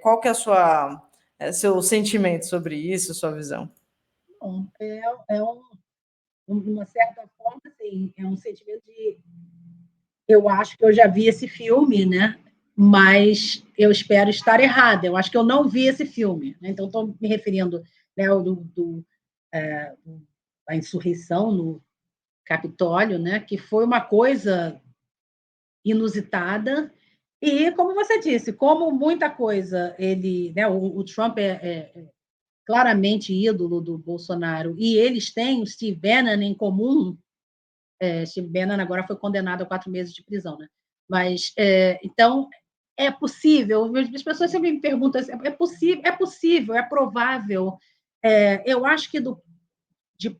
Qual que é seu sentimento sobre isso, sua visão? Bom, uma certa forma, assim, é um sentimento de... Eu acho que eu já vi esse filme, né? Mas eu espero estar errada. Eu acho que eu não vi esse filme. Né? Então, estou me referindo, né, a insurreição no Capitólio, né? Que foi uma coisa inusitada. E, como você disse, como muita coisa, ele, né, o Trump é claramente ídolo do Bolsonaro, e eles têm o Steve Bannon em comum. Steve Bannon agora foi condenado a 4 meses de prisão, né? Mas, então, é possível, as pessoas sempre me perguntam, possível, é provável. Eu acho que de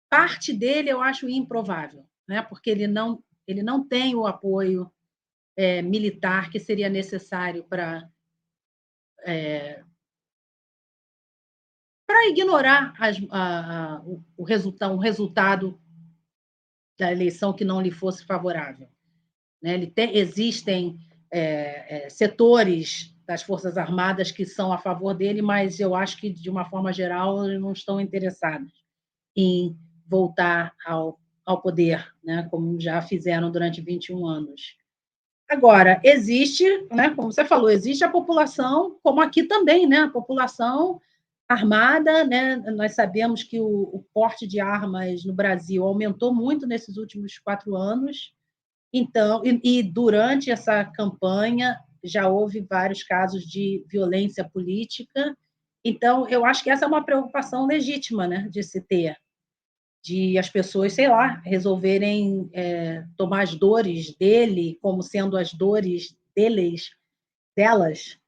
parte dele, eu acho improvável, né? Porque ele não tem o apoio militar que seria necessário para ignorar o resultado da eleição que não lhe fosse favorável. Né? Existem setores das Forças Armadas que são a favor dele, mas eu acho que, de uma forma geral, eles não estão interessados em voltar ao poder, né? Como já fizeram durante 21 anos. Agora, existe, né, como você falou, existe a população, como aqui também, né, a população armada, né? Nós sabemos que o porte de armas no Brasil aumentou muito nesses últimos 4 anos. Então, e durante essa campanha já houve vários casos de violência política. Então, eu acho que essa é uma preocupação legítima, né, de se ter, de as pessoas, sei lá, resolverem tomar as dores dele como sendo as dores delas,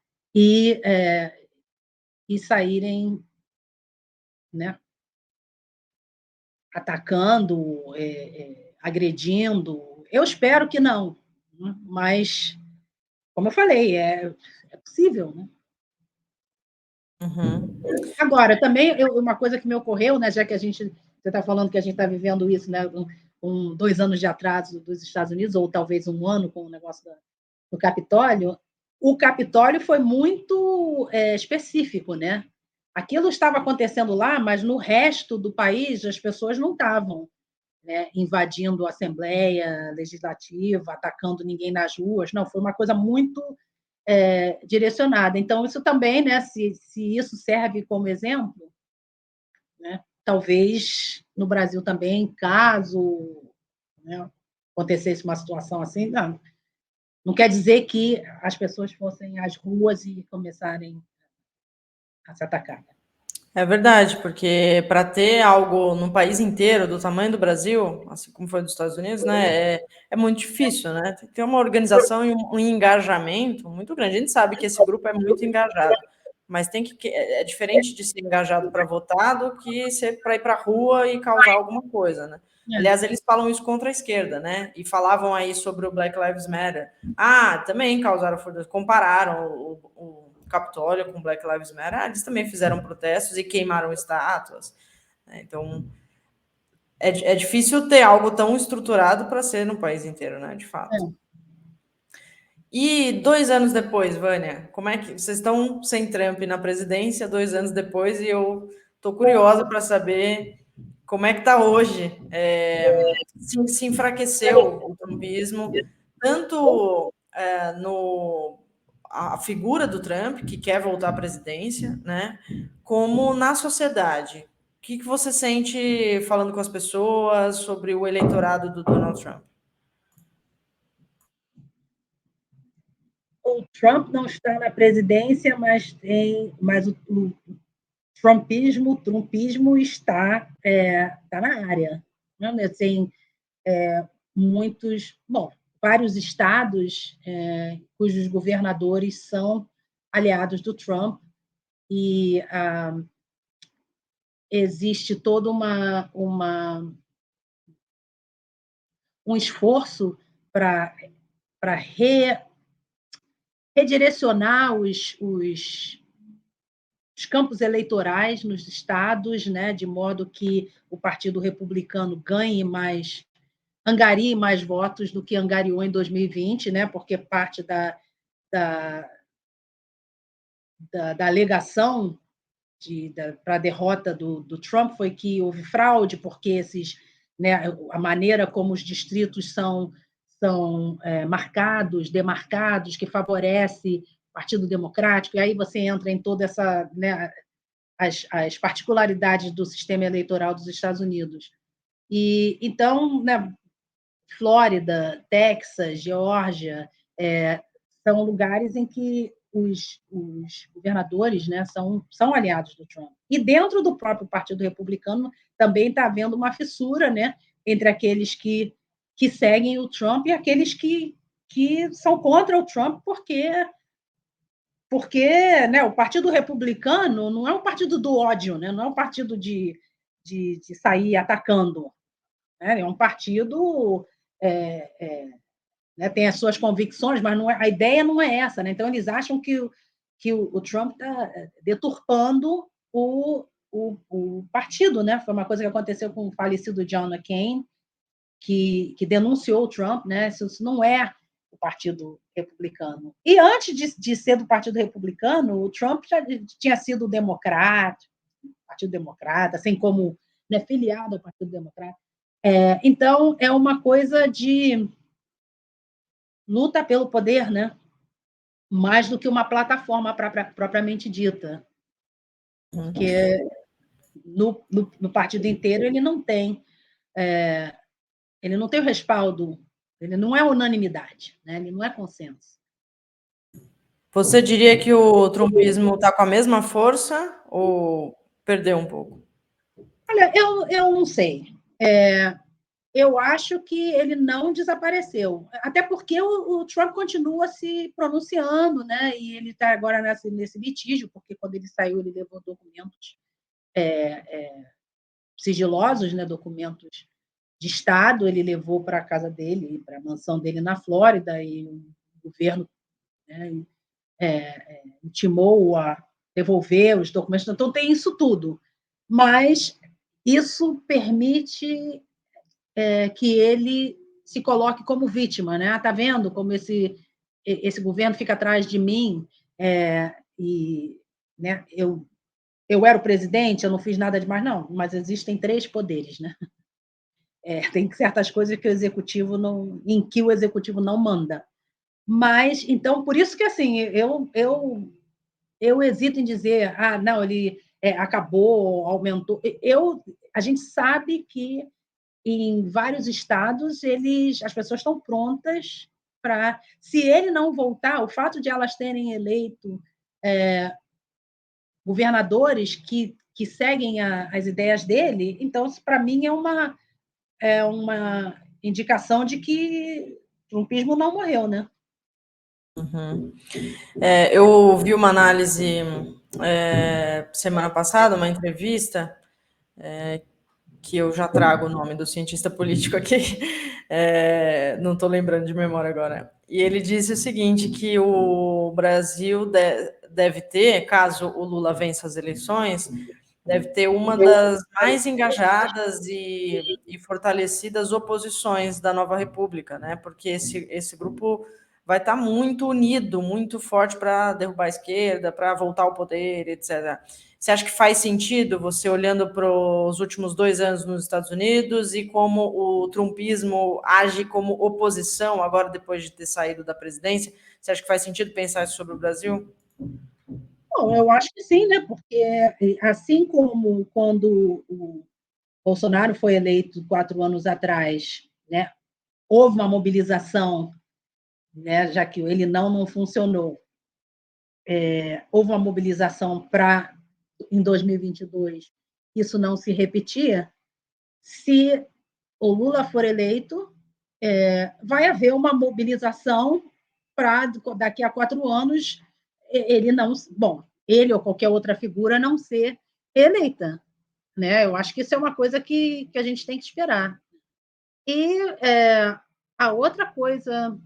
e saírem, né, atacando, agredindo. Eu espero que não, né? Mas, como eu falei, é possível, né? Uhum. Agora, também, uma coisa que me ocorreu, né, já que você está falando que a gente está vivendo isso, né, 2 anos de atraso dos Estados Unidos, ou talvez 1 ano com o negócio do Capitólio. O Capitólio foi muito específico, né? Aquilo estava acontecendo lá, mas no resto do país as pessoas não estavam, né, invadindo a Assembleia Legislativa, atacando ninguém nas ruas. Não, foi uma coisa muito direcionada. Então, isso também, né, se isso serve como exemplo, né, talvez no Brasil também, caso, né, acontecesse uma situação assim, não quer dizer que as pessoas fossem às ruas e começarem a se atacar. É verdade, porque para ter algo num país inteiro do tamanho do Brasil, assim como foi dos Estados Unidos, né, é muito difícil, né? Tem que ter uma organização e um engajamento muito grande. A gente sabe que esse grupo é muito engajado, mas é diferente de ser engajado para votar do que ser para ir para a rua e causar alguma coisa, né? Aliás, eles falam isso contra a esquerda, né? E falavam aí sobre o Black Lives Matter. Também causaram, compararam o Capitólio com Black Lives Matter, eles também fizeram protestos e queimaram estátuas. Então, é difícil ter algo tão estruturado para ser no país inteiro, né? De fato. E 2 anos depois, Vânia, como é que vocês estão sem Trump na presidência 2 anos depois e eu estou curiosa para saber como é que está hoje. Se enfraqueceu o trumpismo, tanto no a figura do Trump, que quer voltar à presidência, né, como na sociedade. O que você sente falando com as pessoas sobre o eleitorado do Donald Trump? O Trump não está na presidência, mas o trumpismo está, está na área. Né? Tem vários estados cujos governadores são aliados do Trump e existe todo um esforço para redirecionar os campos eleitorais nos estados, né, de modo que o Partido Republicano angarie mais votos do que angariou em 2020, né, porque parte da alegação para a derrota do Trump foi que houve fraude, porque a maneira como os distritos são demarcados, que favorece o Partido Democrático, e aí você entra em toda essa, né, as particularidades do sistema eleitoral dos Estados Unidos. E então, né, Flórida, Texas, Geórgia, são lugares em que os governadores, né, são aliados do Trump. E dentro do próprio Partido Republicano também está havendo uma fissura, né, entre aqueles que seguem o Trump e aqueles que são contra o Trump, porque né, o Partido Republicano não é um partido do ódio, né, não é um partido de sair atacando. Né, é um partido né, tem as suas convicções, mas a ideia não é essa. Né? Então, eles acham que o Trump está deturpando o partido. Né? Foi uma coisa que aconteceu com o falecido John McCain, que denunciou o Trump. Né? Isso não é o Partido Republicano. E antes de ser do Partido Republicano, o Trump já tinha sido Partido Democrata, assim como, né, filiado ao Partido Democrata. Então, é uma coisa de luta pelo poder, né? Mais do que uma plataforma propriamente dita. Porque no partido inteiro ele não tem o respaldo, ele não é unanimidade, né? Ele não é consenso. Você diria que o trumpismo está com a mesma força ou perdeu um pouco? Olha, eu não sei. Eu acho que ele não desapareceu, até porque o Trump continua se pronunciando, né? E ele está agora nesse litígio, porque quando ele saiu, ele levou documentos sigilosos, né? Documentos de Estado, ele levou para a casa dele, para a mansão dele na Flórida, e o governo, né, intimou a devolver os documentos. Então, tem isso tudo. Mas isso permite que ele se coloque como vítima. Né? Tá vendo como esse governo fica atrás de mim e né, eu era o presidente, eu não fiz nada demais, não, mas existem 3 poderes, né? Tem certas coisas que o executivo em que o executivo não manda. Mas, então, por isso que assim, eu hesito em dizer, não, ele acabou, aumentou. A gente sabe que em vários estados as pessoas estão prontas para, se ele não voltar, o fato de elas terem eleito governadores que seguem as ideias dele, então, para mim, é uma indicação de que o trumpismo não morreu, né? Uhum. Eu vi uma análise semana passada, uma entrevista, que eu já trago o nome do cientista político aqui, não estou lembrando de memória agora. E ele disse o seguinte, que o Brasil deve ter, caso o Lula vença as eleições, deve ter uma das mais engajadas e fortalecidas oposições da nova república, né? Porque esse grupo vai estar muito unido, muito forte para derrubar a esquerda, para voltar ao poder, etc. Você acha que faz sentido você olhando para os últimos 2 anos nos Estados Unidos e como o trumpismo age como oposição agora depois de ter saído da presidência? Você acha que faz sentido pensar isso sobre o Brasil? Bom, eu acho que sim, né? Porque assim como quando o Bolsonaro foi eleito 4 anos atrás, né? Houve uma mobilização, né? Já que ele não funcionou, houve uma mobilização para em 2022 isso não se repetir. Se o Lula for eleito, vai haver uma mobilização para daqui a 4 anos ele não, bom, ele ou qualquer outra figura não ser eleita, né? Eu acho que isso é uma coisa que a gente tem que esperar. E a outra coisa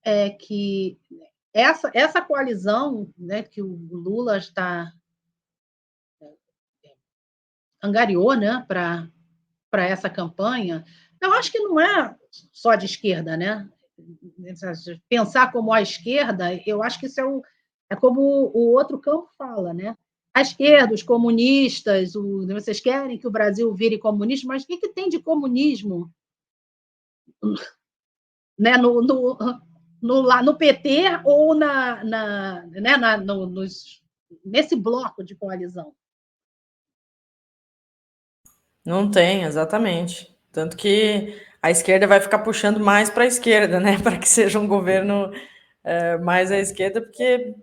é que essa coalizão, né, que o Lula está angariou, né, para essa campanha, eu acho que não é só de esquerda, né? Pensar como a esquerda, eu acho que isso é como o outro campo fala, né? A esquerda, os comunistas, vocês querem que o Brasil vire comunista, mas o que tem de comunismo, né? Lá no PT ou né? Nesse bloco de coalizão? Não tem, exatamente. Tanto que a esquerda vai ficar puxando mais para a esquerda, né? Para que seja um governo mais à esquerda, porque.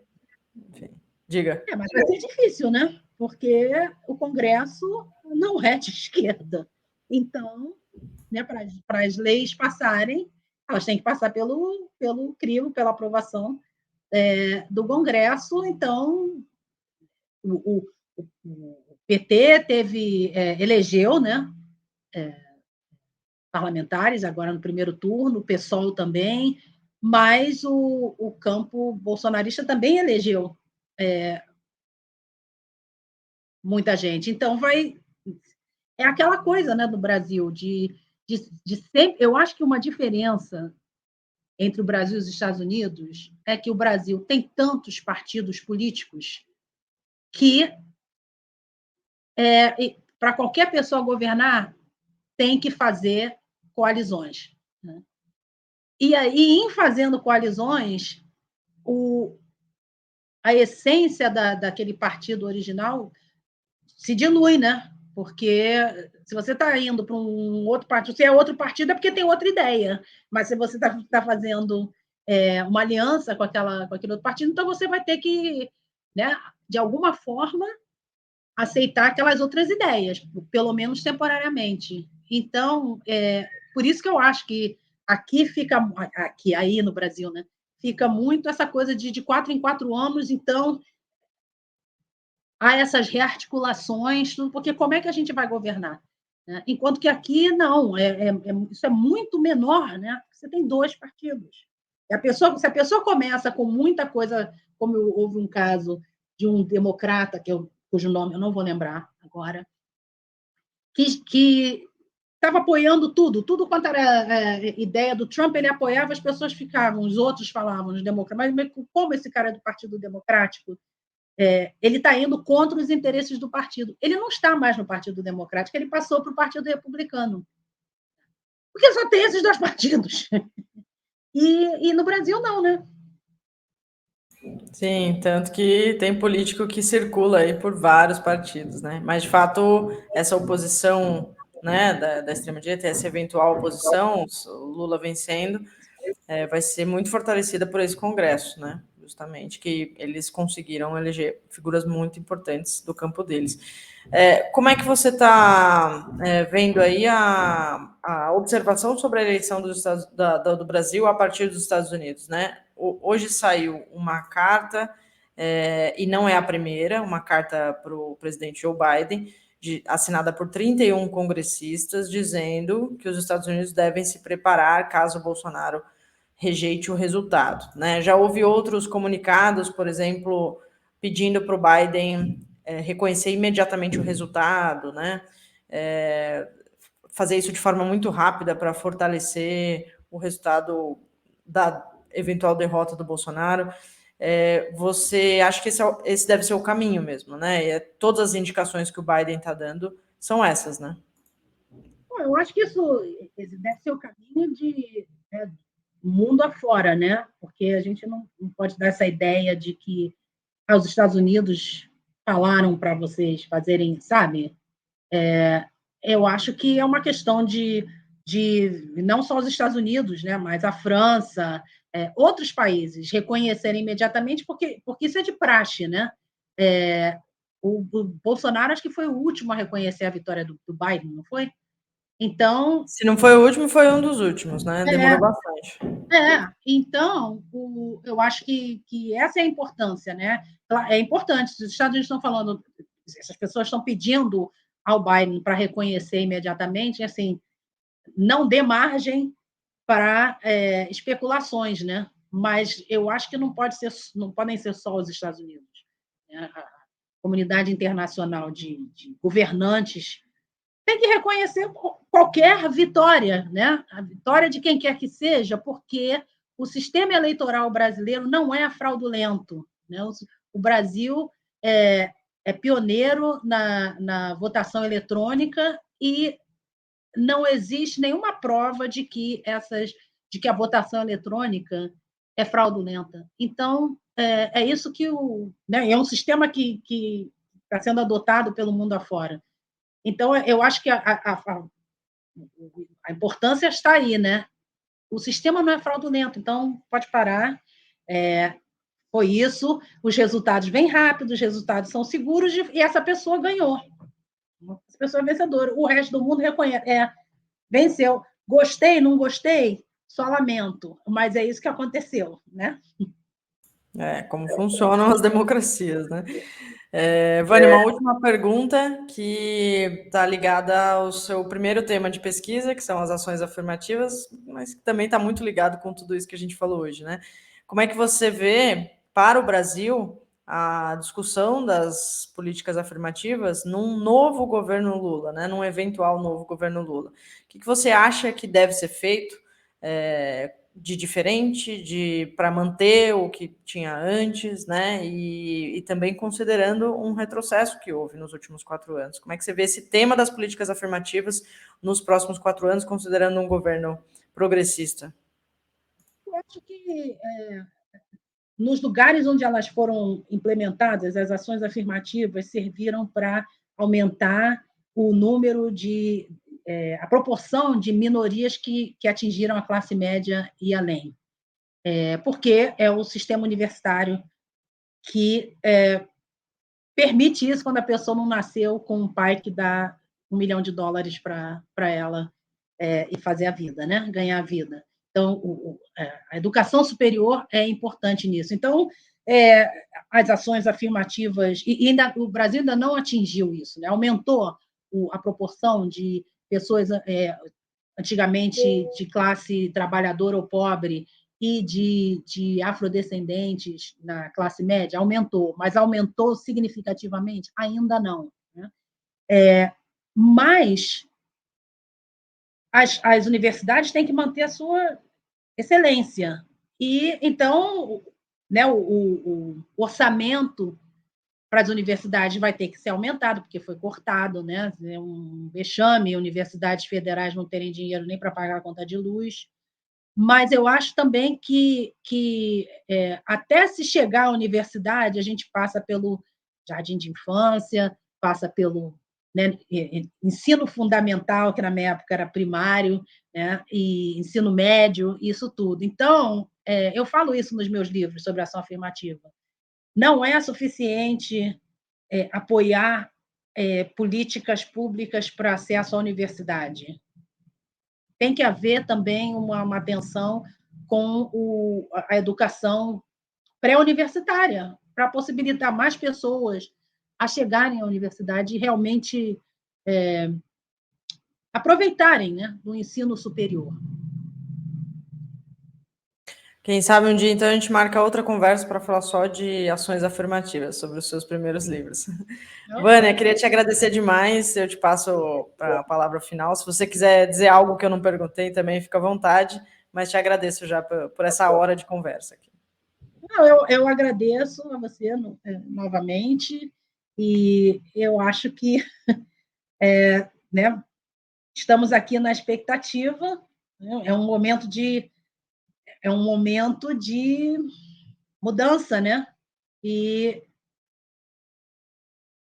Enfim, diga. Mas vai ser difícil, né? Porque o Congresso não é de esquerda. Então, né, para as leis passarem, elas têm que passar pelo crivo, pela aprovação do Congresso. Então, o PT elegeu, né, parlamentares agora no primeiro turno, o PSOL também, mas o campo bolsonarista também elegeu muita gente. Então, é aquela coisa, né, do Brasil, de sempre. Eu acho que uma diferença entre o Brasil e os Estados Unidos é que o Brasil tem tantos partidos políticos que, para qualquer pessoa governar, tem que fazer coalizões, né? E aí, em fazendo coalizões, a essência daquele partido original se dilui, né? Porque se você está indo para um outro partido, se é outro partido, é porque tem outra ideia. Mas se você está fazendo uma aliança com aquele outro partido, então você vai ter que, né, de alguma forma, aceitar aquelas outras ideias, pelo menos temporariamente. Então, por isso que eu acho que aí no Brasil, né, fica muito essa coisa de 4 em 4 anos, então há essas rearticulações, tudo, porque como é que a gente vai governar? Né? Enquanto que aqui, não, isso é muito menor, né? Você tem 2 partidos. Se a pessoa começa com muita coisa, como houve um caso de um democrata, cujo nome eu não vou lembrar agora, que estava apoiando tudo quanto era ideia do Trump, ele apoiava, as pessoas ficavam, os outros falavam, os democratas, mas como esse cara é do Partido Democrático, ele está indo contra os interesses do partido. Ele não está mais no Partido Democrático, ele passou para o Partido Republicano. Porque só tem esses 2 partidos. E no Brasil, não, né? Sim, tanto que tem político que circula aí por vários partidos, né? Mas, de fato, essa oposição, né, da extrema-direita, essa eventual oposição, o Lula vencendo, vai ser muito fortalecida por esse Congresso, né? Justamente que eles conseguiram eleger figuras muito importantes do campo deles. Como é que você está vendo aí a observação sobre a eleição do Brasil a partir dos Estados Unidos, né? Hoje saiu uma carta, e não é a primeira, uma carta para o presidente Joe Biden, assinada por 31 congressistas, dizendo que os Estados Unidos devem se preparar caso o Bolsonaro rejeite o resultado, né? Já houve outros comunicados, por exemplo, pedindo para o Biden reconhecer imediatamente o resultado, né? Fazer isso de forma muito rápida para fortalecer o resultado da eventual derrota do Bolsonaro. Você acha que esse deve ser o caminho mesmo, né? Todas as indicações que o Biden está dando são essas, né? Eu acho que isso deve ser o caminho de mundo afora, né? Porque a gente não pode dar essa ideia de que os Estados Unidos falaram para vocês fazerem, sabe? Eu acho que é uma questão de não só os Estados Unidos, né, mas a França, outros países reconhecerem imediatamente, porque isso é de praxe, né? O Bolsonaro acho que foi o último a reconhecer a vitória do Biden, não foi? Então, se não foi o último, foi um dos últimos, né? Demorou bastante. Então, eu acho que essa é a importância, né? É importante, os Estados Unidos estão falando, essas pessoas estão pedindo ao Biden para reconhecer imediatamente, assim, não dê margem para especulações, né? Mas eu acho que não podem ser só os Estados Unidos, né? A comunidade internacional de governantes tem que reconhecer qualquer vitória, né? A vitória de quem quer que seja, porque o sistema eleitoral brasileiro não é fraudulento, né? O Brasil é pioneiro na votação eletrônica e não existe nenhuma prova de que a votação eletrônica é fraudulenta. Então, é isso que né, é um sistema que está sendo adotado pelo mundo afora. Então, eu acho que a importância está aí, né? O sistema não é fraudulento, então pode parar. Foi isso, os resultados vêm rápido, os resultados são seguros e essa pessoa ganhou. Essa pessoa é vencedora. O resto do mundo reconhece. Venceu. Gostei, não gostei? Só lamento, mas é isso que aconteceu, né? Como funcionam as democracias, né? Vânia, uma última pergunta que está ligada ao seu primeiro tema de pesquisa, que são as ações afirmativas, mas que também está muito ligado com tudo isso que a gente falou hoje, né? Como é que você vê, para o Brasil, a discussão das políticas afirmativas num novo governo Lula, né? Num eventual novo governo Lula? O que você acha que deve ser feito de diferente, para manter o que tinha antes, né? E também considerando um retrocesso que houve nos últimos 4 anos. Como é que você vê esse tema das políticas afirmativas nos próximos 4 anos, considerando um governo progressista? Eu acho que nos lugares onde elas foram implementadas, as ações afirmativas serviram para aumentar o número a proporção de minorias que atingiram a classe média e além. Porque é o sistema universitário que permite isso quando a pessoa não nasceu com um pai que dá $1 milhão para ela e fazer a vida, né? Ganhar a vida. Então, a educação superior é importante nisso. Então, as ações afirmativas, e ainda, o Brasil ainda não atingiu isso, né? Aumentou a proporção de pessoas antigamente de classe trabalhadora ou pobre e de afrodescendentes na classe média, aumentou, mas aumentou significativamente? Ainda não. Né? Mas as universidades têm que manter a sua excelência. E, então, né, o orçamento para as universidades vai ter que ser aumentado, porque foi cortado, né? É um vexame universidades federais não terem dinheiro nem para pagar a conta de luz. Mas eu acho também que até se chegar à universidade, a gente passa pelo jardim de infância, passa pelo, né, ensino fundamental, que na minha época era primário, né, e ensino médio, isso tudo. Então, eu falo isso nos meus livros sobre ação afirmativa. Não é suficiente apoiar políticas públicas para acesso à universidade. Tem que haver também uma atenção com a educação pré-universitária, para possibilitar mais pessoas a chegarem à universidade e realmente aproveitarem, né, do ensino superior. Quem sabe um dia, então, a gente marca outra conversa para falar só de ações afirmativas sobre os seus primeiros livros. Vânia, queria te agradecer demais. Eu te passo a palavra final. Se você quiser dizer algo que eu não perguntei também, fica à vontade, mas te agradeço já por essa hora de conversa aqui. Eu agradeço a você novamente, e eu acho que né, estamos aqui na expectativa, né, é um momento de mudança, né? E,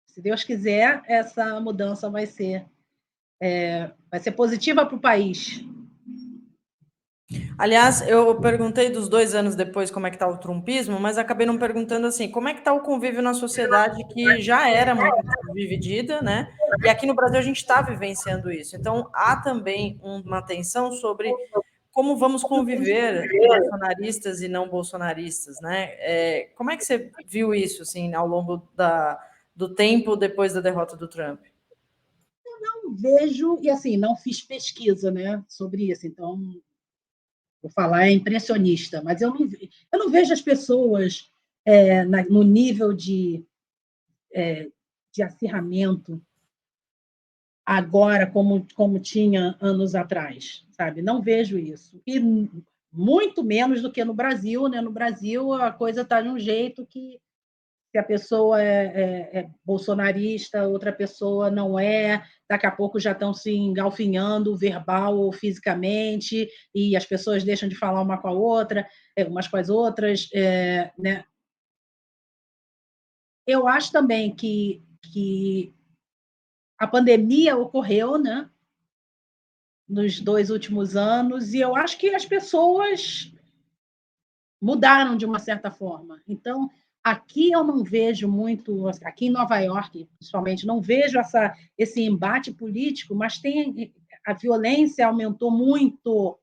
se Deus quiser, essa mudança vai ser positiva para o país. Aliás, eu perguntei dos 2 anos depois como é que está o trumpismo, mas acabei não perguntando assim, como é que está o convívio na sociedade que já era muito dividida, né? E aqui no Brasil a gente está vivenciando isso. Então, há também uma tensão sobre como vamos conviver bolsonaristas e não bolsonaristas, né? Como é que você viu isso, assim, ao longo do tempo depois da derrota do Trump? Não vejo, e assim, não fiz pesquisa, né, sobre isso, então vou falar é impressionista, mas eu não vejo as pessoas no nível de acirramento agora como tinha anos atrás, sabe? Não vejo isso. E muito menos do que no Brasil, né? No Brasil a coisa está de um jeito que, se a pessoa é bolsonarista, outra pessoa não é, daqui a pouco já estão se engalfinhando, verbal ou fisicamente, e as pessoas deixam de falar uma com a outra, umas com as outras, né? Eu acho também que a pandemia ocorreu, né, nos 2 últimos anos, e eu acho que as pessoas mudaram de uma certa forma. Então, aqui eu não vejo muito, aqui em Nova York, principalmente, não vejo esse embate político, mas a violência aumentou muito,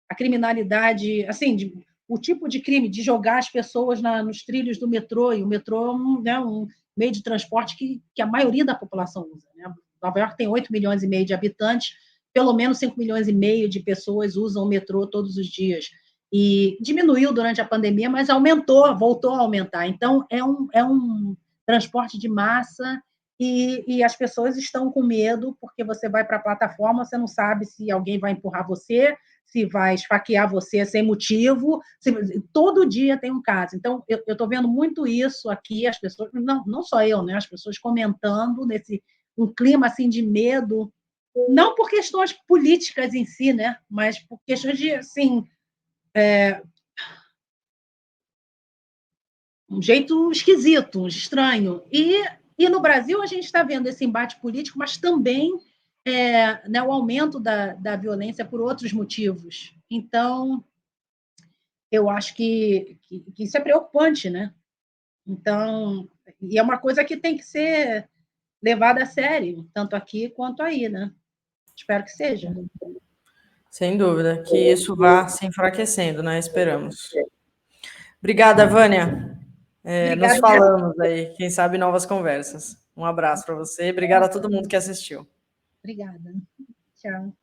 a criminalidade, assim, o tipo de crime de jogar as pessoas nos trilhos do metrô, e o metrô é um meio de transporte que a maioria da população usa, né? Nova York tem 8 milhões e meio de habitantes, pelo menos 5 milhões e meio de pessoas usam o metrô todos os dias. E diminuiu durante a pandemia, mas aumentou, voltou a aumentar. Então, é um transporte de massa, e as pessoas estão com medo, porque você vai para a plataforma, você não sabe se alguém vai empurrar você, se vai esfaquear você sem motivo, todo dia tem um caso. Então, eu estou vendo muito isso aqui, as pessoas, não só eu, né, as pessoas comentando um clima assim de medo, não por questões políticas em si, né, mas por questões de, assim, um jeito esquisito, estranho. E no Brasil a gente está vendo esse embate político, mas também né, o aumento da violência por outros motivos. Então, eu acho que isso é preocupante, né? Então, e é uma coisa que tem que ser levada a sério, tanto aqui quanto aí, né? Espero que seja. Sem dúvida, que isso vá se enfraquecendo, né? Esperamos. Obrigada, Vânia. Nos Obrigada. falamos aí, quem sabe novas conversas. Um abraço para você, obrigada a todo mundo que assistiu. Obrigada. Tchau.